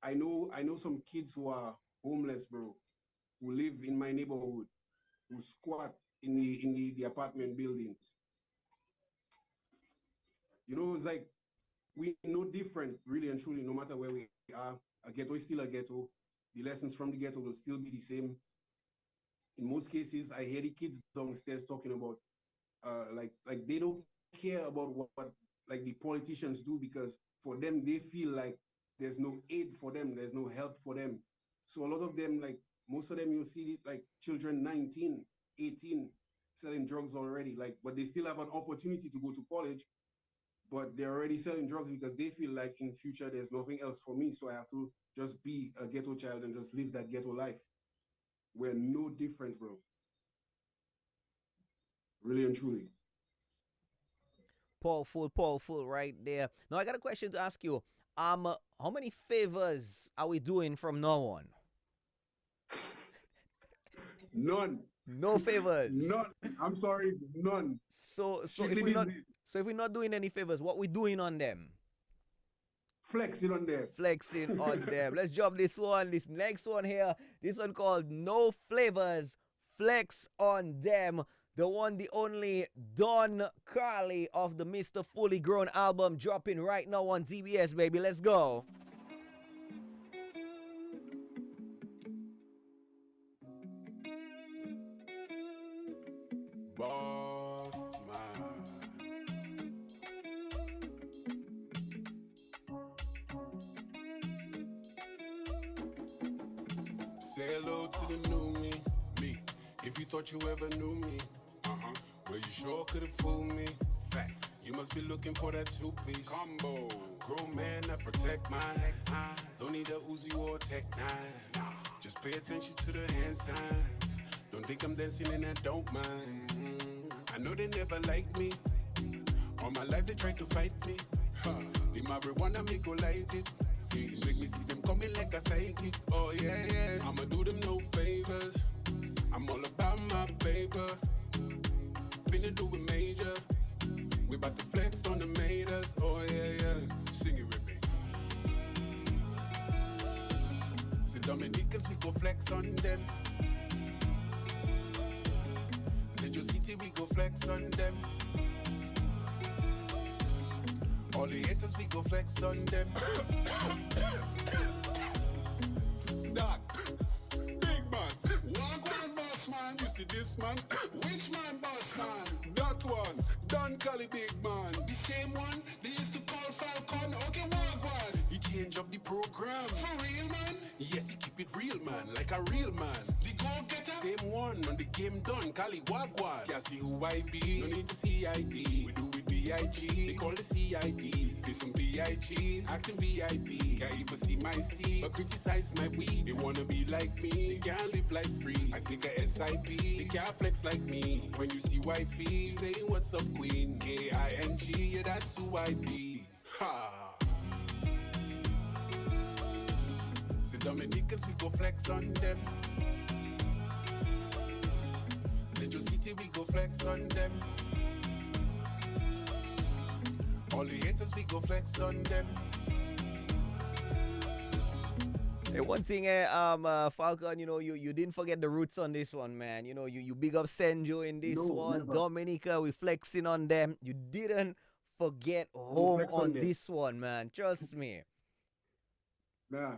[SPEAKER 4] I know some kids who are homeless, bro, who live in my neighborhood, who squat in the apartment buildings. You know, it's like we know different, really and truly, no matter where we are. A ghetto is still a ghetto. The lessons from the ghetto will still be the same. In most cases, I hear the kids downstairs talking about like they don't care about what like the politicians do, because for them, they feel like there's no aid for them, there's no help for them. So a lot of them, like most of them, you'll see it like children 19, 18, selling drugs already, like, but they still have an opportunity to go to college, but they're already selling drugs because they feel like in future there's nothing else for me, so I have to just be a ghetto child and just live that ghetto life. We're no different, bro. Really and truly.
[SPEAKER 3] Powerful right there. Now I got a question to ask you. How many favors are we doing from now on?
[SPEAKER 4] None.
[SPEAKER 3] No favors.
[SPEAKER 4] None. I'm sorry, none.
[SPEAKER 3] So if we're not doing any favors, what we doing on them?
[SPEAKER 4] Flexing on them.
[SPEAKER 3] Flexing on them. Let's jump this next one here. This one called No Flavors. Flex on Them. The one, the only Don Carli of the Mr. Fully Grown album dropping right now on TBS, baby. Let's go.
[SPEAKER 5] Boss man. Say hello to the new me. If you thought you ever knew me, well, you sure could've fooled me. Facts. You must be looking for that two-piece combo. Grown man, I protect mine. Don't need a Uzi or a Tech 9. Just pay attention to the hand signs. Don't think I'm dancing and I don't mind. I know they never liked me. All my life they try to fight me. The marijuana me go light it. Make me see them coming like a psychic. Oh yeah. I'ma do them no favors. I'm all about my paper. Finna do it major. We bout to flex on the maters. Oh yeah. Sing it with me. See Dominicans, we go flex on them. St. City, we go flex on them. All the haters, we go flex on them. Doc, big man.
[SPEAKER 6] Walk on, boss man.
[SPEAKER 5] You see this man?
[SPEAKER 6] Which man, boss man?
[SPEAKER 5] That one, Don Carli, big man.
[SPEAKER 6] The same one they used to call Falcon. Okay, walk on.
[SPEAKER 5] He changed up the program.
[SPEAKER 6] For real, man?
[SPEAKER 5] Yes, he keep keep it real, man, like a real man.
[SPEAKER 6] The go-getter.
[SPEAKER 5] Same one on the game done, Carli Wagwan. Can't see who I be, no need to see ID. We do it B.I.G. They call the CID. There's some B.I.Gs, acting VIP. Can't even see my C, but criticize my weed. They wanna be like me, they can't live life free. I take a SIP, they can't flex like me. When you see wifey, saying what's up queen, K-I-N-G, yeah that's who I be. Ha! So Dominicans, we go flex on them. Central City, we go flex on them. All the haters, we go flex on them.
[SPEAKER 3] Hey, one thing, Falcon, you didn't forget the roots on this one, man. You big up Senjo in this one.
[SPEAKER 4] Never.
[SPEAKER 3] Dominica, we flexing on them. You didn't forget home
[SPEAKER 4] flex
[SPEAKER 3] on
[SPEAKER 4] on them.
[SPEAKER 3] this one, man. Trust me.
[SPEAKER 4] Nah,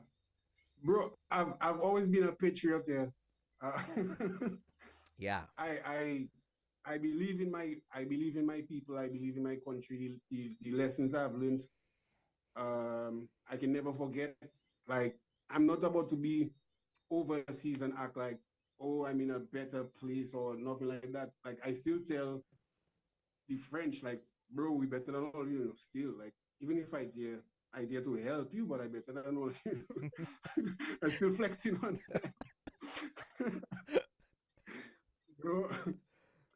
[SPEAKER 4] bro, I've always been a patriot there.
[SPEAKER 3] Yeah.
[SPEAKER 4] I believe in my people. I believe in my country. The lessons I've learned, I can never forget. Like, I'm not about to be overseas and act like, oh, I'm in a better place or nothing like that. Like, I still tell the French, like, bro, we better than all you. Still, like, even if I dare to help you, but I better than all you. I'm still flexing on that. Bro,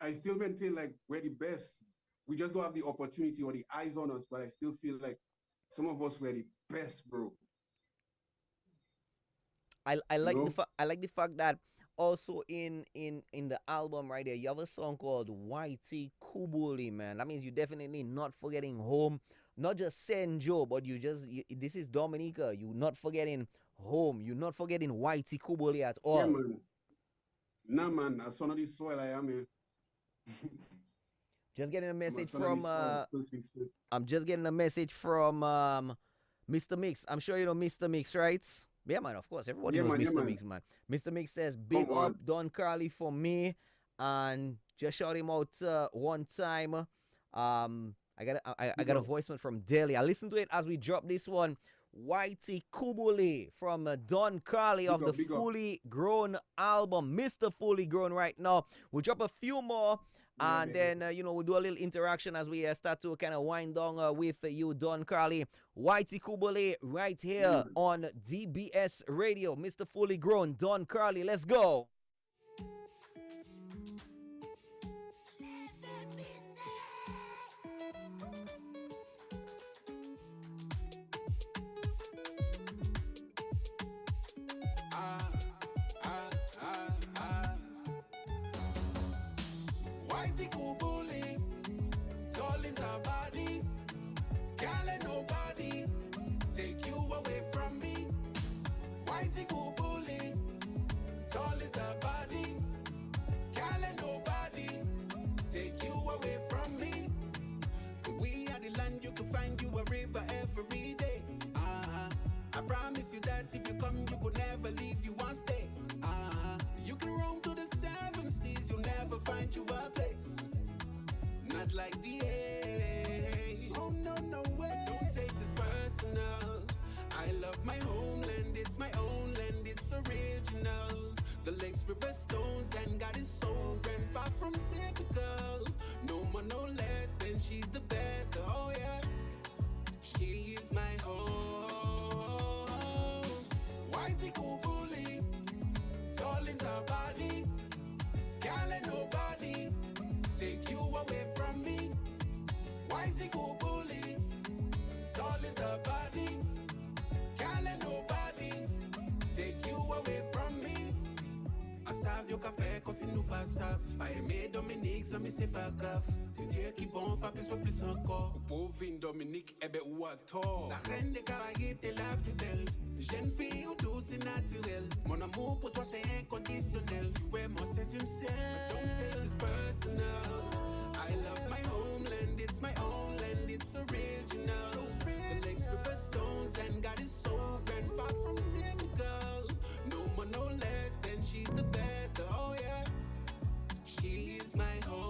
[SPEAKER 4] I still maintain like we're the best. We just don't have the opportunity or the eyes on us, but I still feel like some of us were the best, bro.
[SPEAKER 3] I like I like the fact that also in the album right there, you have a song called Whitey Kubuli, man. That means you definitely not forgetting home, not just Senjo, but this is Dominica. You not forgetting home. You not forgetting Whitey Kubuli at all.
[SPEAKER 4] Yeah, man. Nah, man. As son of this soil, I am here.
[SPEAKER 3] Just getting a message
[SPEAKER 4] I'm a son
[SPEAKER 3] from
[SPEAKER 4] of this soil.
[SPEAKER 3] I'm just getting a message from Mr. Mix. I'm sure you know Mr. Mix, right? Yeah, man, of course. Everybody knows Mr. Mix, man. Mr. Mix says, big
[SPEAKER 4] Come
[SPEAKER 3] up
[SPEAKER 4] on.
[SPEAKER 3] Don Carli for me. And just shout him out one time. I got a voice note from Delhi. I listened to it as we dropped this one. Whitey Kubuli from Don Carli of the
[SPEAKER 4] Big up.
[SPEAKER 3] Fully Grown album. Mr. Fully Grown right now. We'll drop a few more. And then, we'll do a little interaction as we start to kind of wind down with you, Don Carli. Whitey Kubuli right here on DBS Radio. Mr. Fully Grown, Don Carli. Let's go.
[SPEAKER 5] Whitey Kubuli, tall is her body. Can't let nobody take you away from me. Whitey Kubuli, tall is her body. Can't let nobody take you away from me. We are the land you can find you a river every day. I promise you that if you come, you could never leave. You won't stay. You can roam to the seven seas, you'll never find you a place. Not like the A. Oh no, no way. Don't take this personal. I love my homeland, it's my own land, it's original. The lakes, rivers, stones, and God is so grand, far from typical. No more, no less, and she's the best. Oh yeah, she is my home. Whitey Kubuli, tall is her body. Can't let nobody take you away from me. Whitey Kubuli, tall is her body. Can't let nobody take you away from me. I serve your café quand c'est nous pas savent. Pas aimé Dominique, ça me c'est pas grave. Si Dieu qui bon, pas besoin plus encore. Ou pauvre Dominique, eh ben ou à tort. La reine des Caraïbes, t'es la plus belle. Jeune fille ou douce et naturelle. Mon amour pour toi c'est inconditionnel. Tu es mon septième ciel. But don't take this personal. I love my homeland, it's my own land, it's original. The lakes, rivers, stones, and God is so grand, far from typical. No more, no less, and she's the best. Oh yeah, she is my home.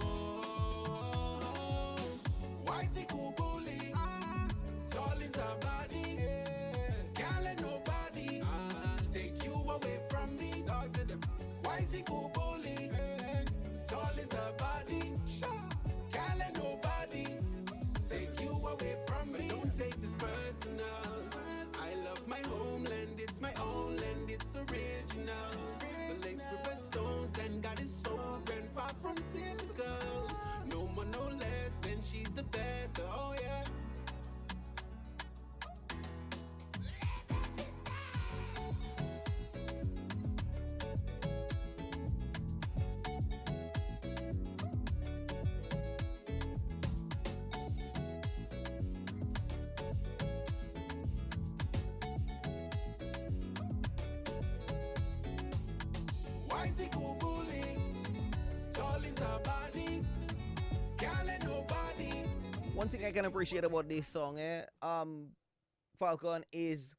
[SPEAKER 5] Whitey Kubuli, tall is her body. Can't let nobody take you away take this personal. I love my homeland, it's my own land, it's original. The lakes, river, stones, and God is so grand, far from typical. No more, no less, and she's the best, oh yeah. Whitey cool bully, tall is her body, can't let nobody.
[SPEAKER 3] One thing I can appreciate about this song, Falcon, is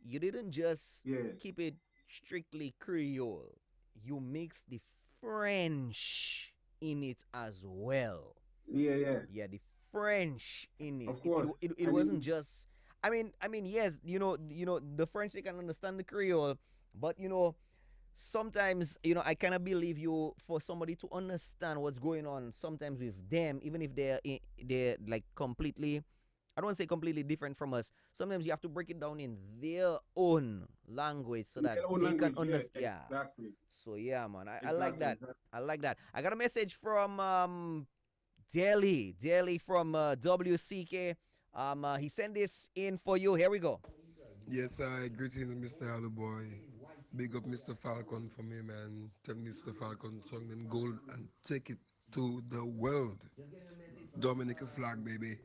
[SPEAKER 3] you didn't just
[SPEAKER 4] Yeah.
[SPEAKER 3] keep it strictly Creole. You mix the French in it as well.
[SPEAKER 4] Yeah.
[SPEAKER 3] Yeah, the French in it.
[SPEAKER 4] Of course.
[SPEAKER 3] It wasn't just. I mean, yes, the French, they can understand the Creole, but sometimes, I cannot believe you for somebody to understand what's going on sometimes with them, even if they're like completely, I don't want to say completely different from us. Sometimes you have to break it down in their own language so that
[SPEAKER 4] Their own
[SPEAKER 3] they
[SPEAKER 4] language,
[SPEAKER 3] can understand.
[SPEAKER 4] yeah, exactly.
[SPEAKER 3] So yeah, man, I
[SPEAKER 4] Exactly,
[SPEAKER 3] like that.
[SPEAKER 4] exactly.
[SPEAKER 3] I like that. I got a message from Delhi from WCK. He sent this in for you. Here we go.
[SPEAKER 7] Yes, greetings, Mr. Haloboy. Big up Mr. Falcon for me, man. Tell Mr. Falcon song then gold and take it to the world. Dominican flag, baby.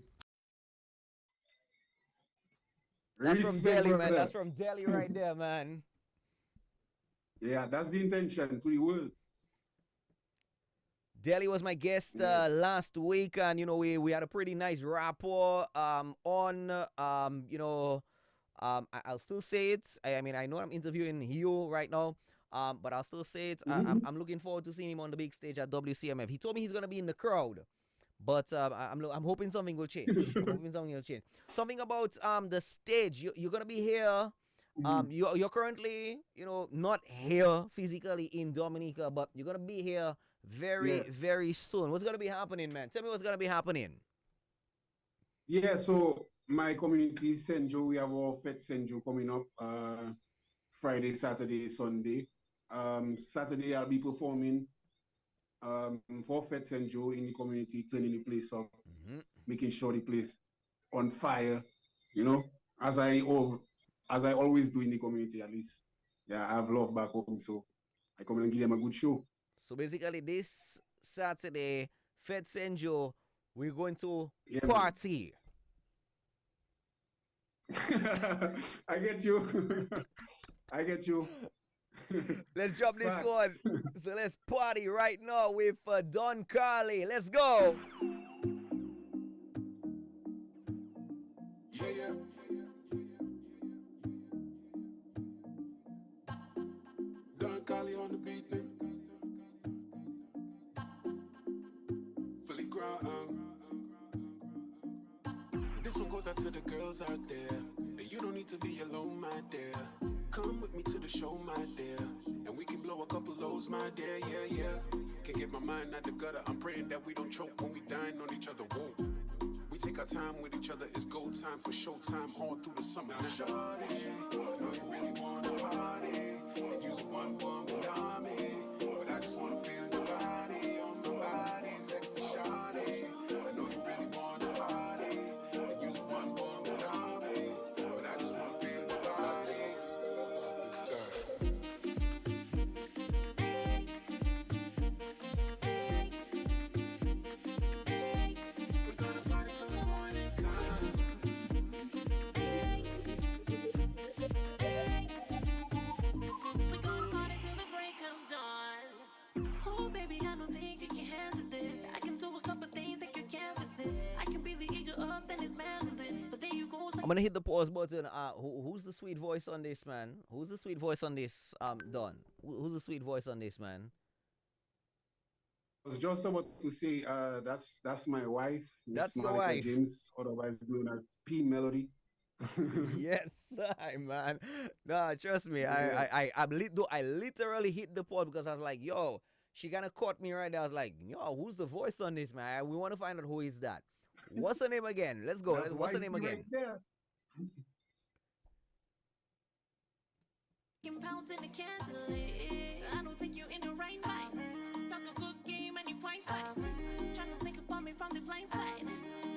[SPEAKER 3] That's from
[SPEAKER 4] Respect,
[SPEAKER 3] Delhi, man.
[SPEAKER 4] brother.
[SPEAKER 3] That's from Delhi right there, man.
[SPEAKER 4] Yeah, that's the intention to the world.
[SPEAKER 3] Delhi was my guest last week, and we had a pretty nice rapport I'll still say it. I mean, I know I'm interviewing you right now, but I'll still say it. I'm looking forward to seeing him on the big stage at WCMF. He told me he's gonna be in the crowd, but I'm hoping something will change. I'm hoping something will change. Something about the stage. You're gonna be here. You're currently, not here physically in Dominica, but you're gonna be here very, very soon. What's gonna be happening, man? Tell me what's gonna be happening.
[SPEAKER 4] Yeah, so my community, Senjo, we have our Fete Senjo coming up Friday, Saturday, Sunday. Saturday, I'll be performing for Fete Senjo in the community, turning the place up, making sure the place on fire, as I always do in the community, at least. Yeah, I have love back home, so I come and give them a good show.
[SPEAKER 3] So basically, this Saturday, Fed Senjo, we're going to
[SPEAKER 4] Yeah,
[SPEAKER 3] party.
[SPEAKER 4] I get you. I get you.
[SPEAKER 3] Let's drop this
[SPEAKER 4] Facts.
[SPEAKER 3] one. So let's party right now with Don Carli. Let's go.
[SPEAKER 5] Yeah. Don Carli on the beat, man. Fully ground. This one goes out to the girls out there. You don't need to be alone, my dear. Come with me to the show, my dear. And we can blow a couple lows, my dear, yeah. Can't get my mind out the gutter. I'm praying that we don't choke when we dine on each other, whoa. We take our time with each other. It's go time for showtime all through the summer. Now, shawty, I know you really wanna party. And use one without me. But I just wanna feel your body on my body. Sexy shawty. I know you really wanna party. And use one without me. But I just wanna feel your body. We're gonna party till the morning comes.
[SPEAKER 8] We're gonna party till the break of dawn. Oh, baby, I don't think you can handle this. I can do a couple things that you can't resist. I can be the eager up, then dismantle it. But there you go.
[SPEAKER 3] I'm gonna hit the pause button. Who's the sweet voice on this, man? Who's the sweet voice on this? Don. Who's the sweet voice on this, man?
[SPEAKER 4] I was just about to say, that's my wife,
[SPEAKER 3] That's
[SPEAKER 4] Miss
[SPEAKER 3] your
[SPEAKER 4] Monica
[SPEAKER 3] wife.
[SPEAKER 4] James, otherwise known as P Melody.
[SPEAKER 3] Yes, man. Nah, trust me. I literally hit the pause because I was like, yo, she kind of caught me right there. I was like, yo, who's the voice on this, man? We want to find out who is that. What's the name again? Let's go.
[SPEAKER 4] That's
[SPEAKER 3] What's the name
[SPEAKER 4] right
[SPEAKER 3] again?
[SPEAKER 4] there.
[SPEAKER 8] Pounds in the candle. I don't think you're in the right mind. Talk a good game and you quite fine. Trying to sneak up on me from the blind side.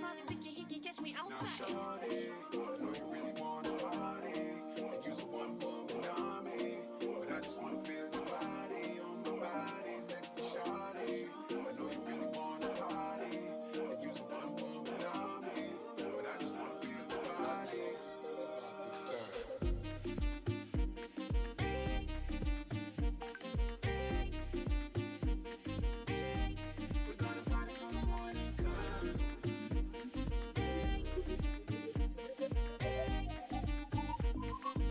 [SPEAKER 8] Probably thinking he can catch me outside.
[SPEAKER 5] Shawty, I know you really wanna party. And use a one woman army. But I just wanna feel your body on my body, sexy shawty. I know you really wanna party. And use a one woman army. But I just wanna feel your body. We're gonna party till the morning comes.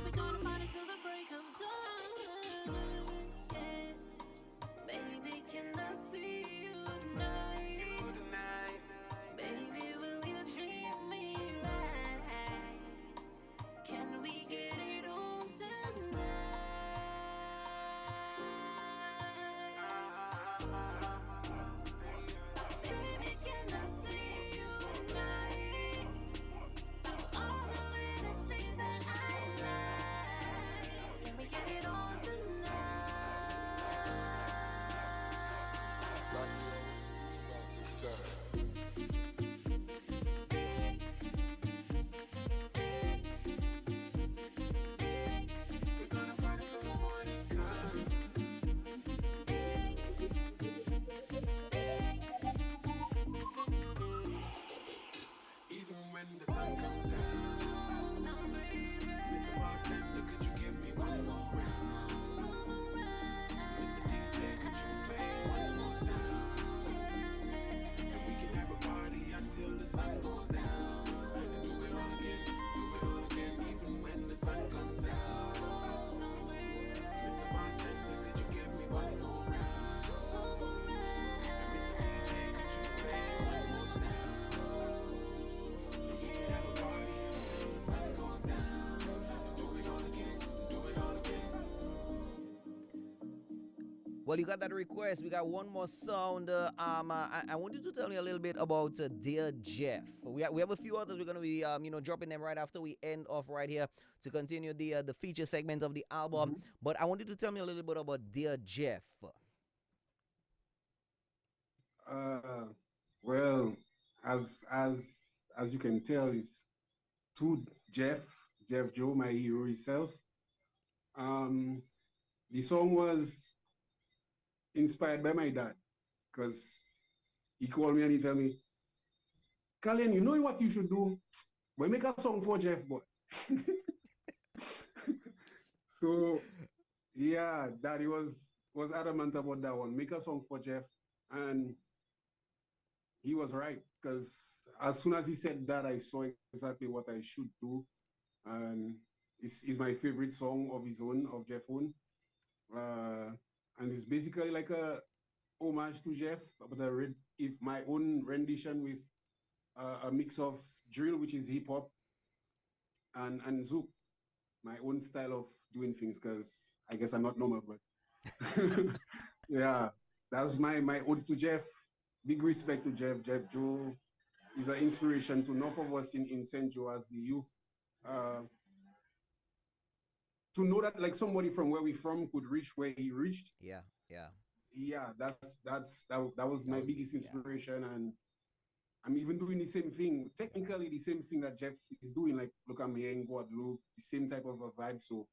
[SPEAKER 8] We're gonna party till the break of dawn. Yeah. Baby, can I see you tonight? Baby, will you treat me right? Can we get it on tonight? Baby, can I see you tonight? Do all the little things that I like. Can we get it on tonight?
[SPEAKER 5] We're gonna party till the morning comes. Even when the sun comes down. Mr. Bartender, could you give me one more round? Mr. DJ, could you play one more sound? And we can have a party until the sun goes down. And do it all again, even when the sun comes out. Mr. Bartender, could you give me one more round? And Mr. DJ, could you play one more sound? We can have a party until the sun goes down. And do it all again, do it all again.
[SPEAKER 3] Well, you got that request. We got one more sound. I want you to tell me a little bit about Dear Jeff. We have a few others. We're gonna be dropping them right after we end off right here to continue the feature segment of the album. But I want you to tell me a little bit about Dear Jeff.
[SPEAKER 4] Well, as you can tell, it's to Jeff Joe, my hero himself. The song was inspired by my dad, because he called me and he tell me, Carli, you know what you should do? We make a song for Jeff, boy. So yeah, daddy was adamant about that one. Make a song for Jeff, and he was right, because as soon as he said that, I saw exactly what I should do, and it's my favorite song of his own, of Jeff own, and it's basically like a homage to Jeff, but if my own rendition with a mix of drill, which is hip hop, and zouk, my own style of doing things, because I guess I'm not normal, but yeah, that's my ode to Jeff. Big respect to Jeff. Jeff Joe is an inspiration to enough of us in St. Joe as the youth. To know that like somebody from where we from could reach where he reached.
[SPEAKER 3] Yeah.
[SPEAKER 4] That was my biggest inspiration, and I'm even doing the same thing. Technically, the same thing that Jeff is doing. Like, look at me in Guadeloupe, the same type of a vibe. So,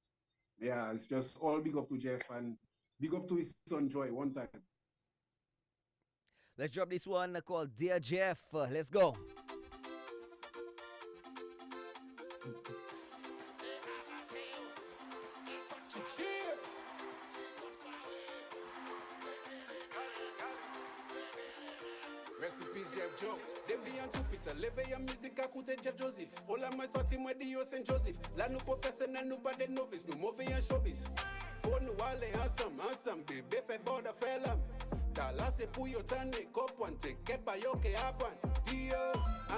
[SPEAKER 4] yeah, it's just all big up to Jeff and big up to his son Joy one time.
[SPEAKER 3] Let's drop this one called Dear Jeff. Let's go.
[SPEAKER 5] Rest in peace, Jeff Joe. They be en tout pita, leve ya musique à côté Jeff Joseph. Ola moi sorti moi di yo Saint Joseph. Là nous professionnels, nous pas des novices, nous mauvais en showbiz. Faut nous aller ensemble, bébé fait border fait l'homme. Ta là c'est pour yo tane, kopwan, te get pa yo ke apwan. Dio,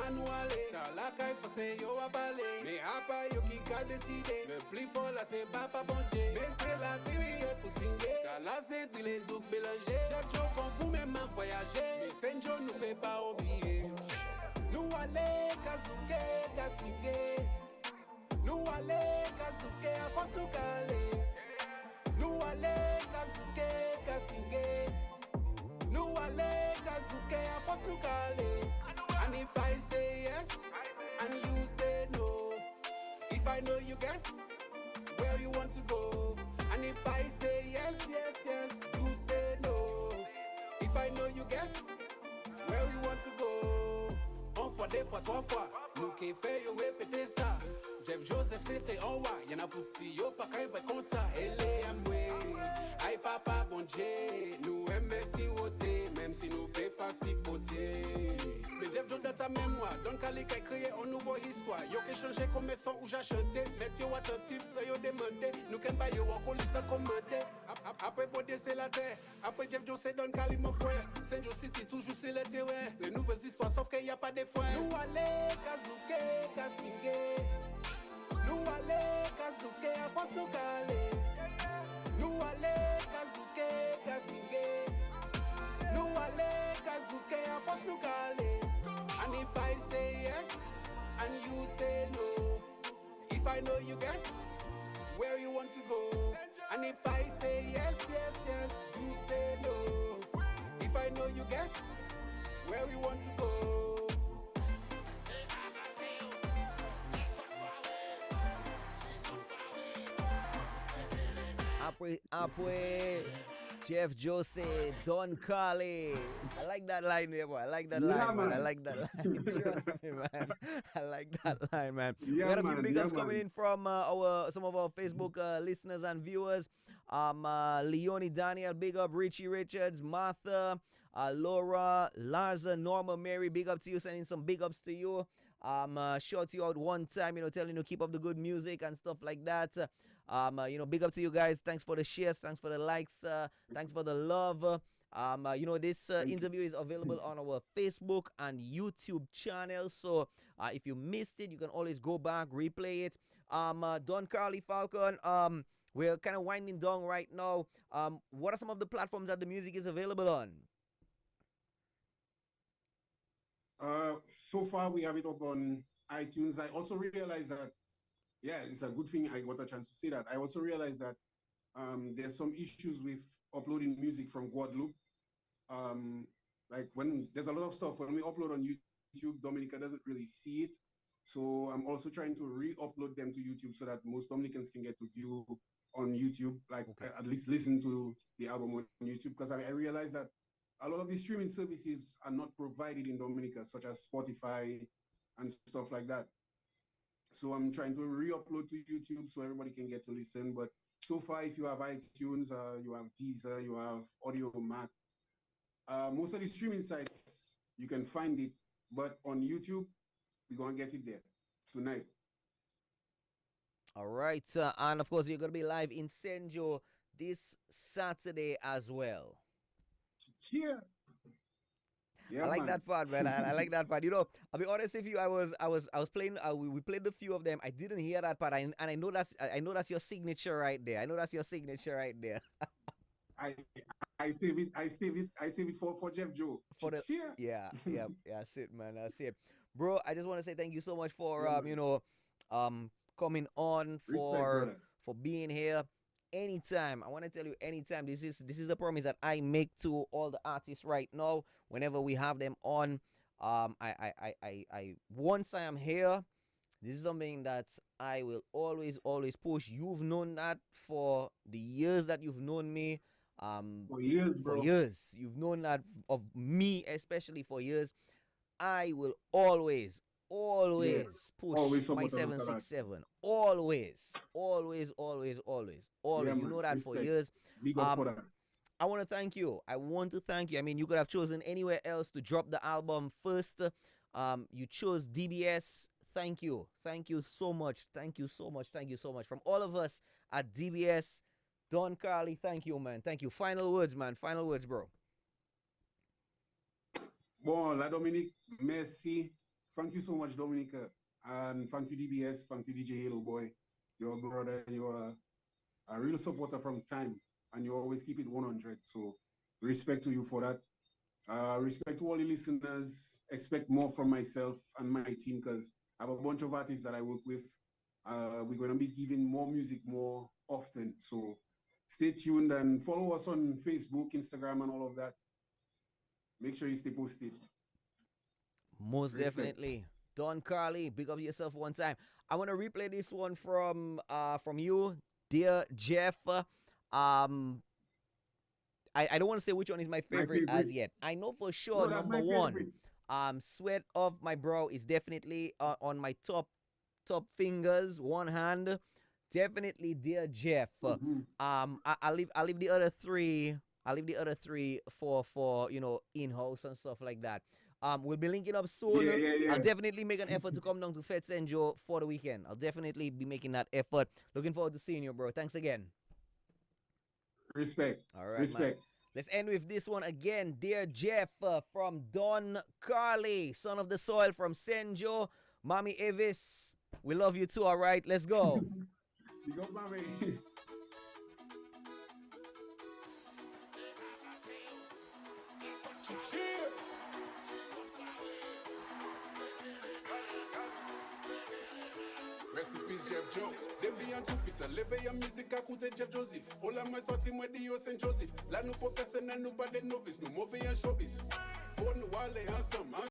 [SPEAKER 5] anuale, ta la kai fase yo abale. Me apa yo ki ka decide, me pli fort là c'est papa bonché. Mais c'est la période pour swinguer, ta là c'est tous les zouk mélangés. Jeff Joe, quand vous même voyager, mais Saint Joe nous fait pas oublier. Nuale kazuke kaswinge. Nuale kazuke apos nukale. Nuale kazuke kaswinge. Nuale kazuke apos nukale. And if I say yes and you say no, if I know you guess where you want to go. And if I say yes, yes, yes, you say no. If I know you guess where we want to go. On fois des fois, trois fois. Nous qui fait yo répéter ça. Jeff Joseph c'était en wa. Y'en a foutu yo pas quand il va comme ça. Elle est amouée. Aïe papa bon Dieu. Nous aimons si voter. Même si nous fait pas si poter. Mais Jeff Joe dans ta mémoire. Don Carli qui a créé une nouvelle histoire. Yo qui changé comme son ou j'ai chanté. Mettez yo attentif, ça yo demandé. Nous qu'en pas yo en police à commander. Après Bodé c'est la terre. Après Jeff Joe c'est Don Carli mon frère. Saint Joe City toujours c'est le terrain. Les nouvelles histoires sauf qu'il n'y a pas de frein. Nous allez kazuke kaswinge. Nous allez kazuke apos nous calé. Nous allez kazuke kaswinge. Nous allez kazuke apos nous calé. And if I say yes and you say no, if I know you guess where you want to go. And if I say yes, yes, yes, you say no. If I know you guess where we want to go.
[SPEAKER 3] Apre Jeff Jose, Don Carli. I like that line there, boy. I like that
[SPEAKER 4] Yeah,
[SPEAKER 3] line, man. I
[SPEAKER 4] man.
[SPEAKER 3] like that line. Trust me, man. I like that line, man. We
[SPEAKER 4] Yeah,
[SPEAKER 3] got a few
[SPEAKER 4] man.
[SPEAKER 3] big
[SPEAKER 4] Yeah,
[SPEAKER 3] ups coming
[SPEAKER 4] man.
[SPEAKER 3] in from some of our Facebook listeners and viewers. Leonie Daniel, big up. Richie Richards, Martha, Laura, Larza, Norma, Mary, big up to you. Sending some big ups to you. Shout you out one time, telling you keep up the good music and stuff like that. Big up to you guys. Thanks for the shares, thanks for the likes, thanks for the love. This interview is available on our Facebook and YouTube channel. So if you missed it, you can always go back, replay it. Don Carli Falcon, we're kind of winding down right now. What are some of the platforms that the music is available on?
[SPEAKER 4] So far we have it up on iTunes. I also realized that, yeah, it's a good thing I got a chance to say that. I also realized that there's some issues with uploading music from Guadeloupe. Like when there's a lot of stuff when we upload on YouTube, Dominica doesn't really see it. So I'm also trying to re-upload them to YouTube so that most Dominicans can get to view on YouTube, like at least listen to the album on YouTube. Because I realized that a lot of the streaming services are not provided in Dominica, such as Spotify and stuff like that. So I'm trying to re-upload to YouTube so everybody can get to listen. But so far, if you have iTunes, you have Deezer, you have Audio Mac, most of the streaming sites, you can find it. But on YouTube, we're going to get it there tonight.
[SPEAKER 3] All right. And of course, you're going to be live in Senjo this Saturday as well.
[SPEAKER 4] Yeah. Yeah,
[SPEAKER 3] I like
[SPEAKER 4] man.
[SPEAKER 3] that part, man. I like that part. I'll be honest with you. I was playing. We played a few of them. I didn't hear that part, and I know that's your signature right there. I know that's your signature right there.
[SPEAKER 4] I save it for Jeff Joe.
[SPEAKER 3] For the yeah, that's it, man. That's it, bro. I just want to say thank you so much for coming on, for being here. Anytime, I want to tell you, anytime. This is a promise that I make to all the artists right now. Whenever we have them on, I once I am here, this is something that I will always push. You've known that for the years that you've known me.
[SPEAKER 4] For years, bro.
[SPEAKER 3] For years, you've known that of me, especially for years. I will always push
[SPEAKER 4] Always
[SPEAKER 3] my
[SPEAKER 4] support our
[SPEAKER 3] 767. Always.
[SPEAKER 4] Yeah,
[SPEAKER 3] You know that for
[SPEAKER 4] respect.
[SPEAKER 3] years.
[SPEAKER 4] Big up for that.
[SPEAKER 3] I want to thank you. I mean, you could have chosen anywhere else to drop the album first. You chose DBS. Thank you so much. Thank you so much from all of us at DBS. Don Carli, thank you, man. Thank you. Final words, man. Final words, bro.
[SPEAKER 4] Bon, la Dominique, merci. Thank you so much, Dominica. And thank you, DBS. Thank you, DJ Haloboy. Your brother, you are a real supporter from time. And you always keep it 100. So respect to you for that. Respect to all the listeners. Expect more from myself and my team because I have a bunch of artists that I work with. We're going to be giving more music more often. So stay tuned and follow us on Facebook, Instagram, and all of that. Make sure you stay posted.
[SPEAKER 3] Most
[SPEAKER 4] Respect.
[SPEAKER 3] definitely. Don Carli, big up yourself one time. I want to replay this one from you, dear Jeff. I don't want to say which one is my favorite as yet. I know for sure number one, Sweat Off My Brow is definitely on my top fingers, one hand. Definitely, dear Jeff. I'll leave the other three. I'll leave the other three for in-house and stuff like that. We'll be linking up soon.
[SPEAKER 4] Yeah.
[SPEAKER 3] I'll definitely make an effort to come down to Fetz and Joe for the weekend. I'll definitely be making that effort. Looking forward to seeing you, bro. Thanks again.
[SPEAKER 4] Respect.
[SPEAKER 3] All right,
[SPEAKER 4] Respect.
[SPEAKER 3] man. Let's end with this one again. Dear Jeff from Don Carli, son of the soil from Senjo, Mommy Evis. We love you too, all right? Let's go.
[SPEAKER 4] You go, mommy.
[SPEAKER 5] Rest in peace, Jeff Joe. Dem bi an tout pita, leve yon musique à côté Jeff Joseph. Ola mwen sorti mwen di yo Saint Joseph. La nou professionnel, nou pas des novices, nou mauvais en showbiz. Faut nous aller ensemble.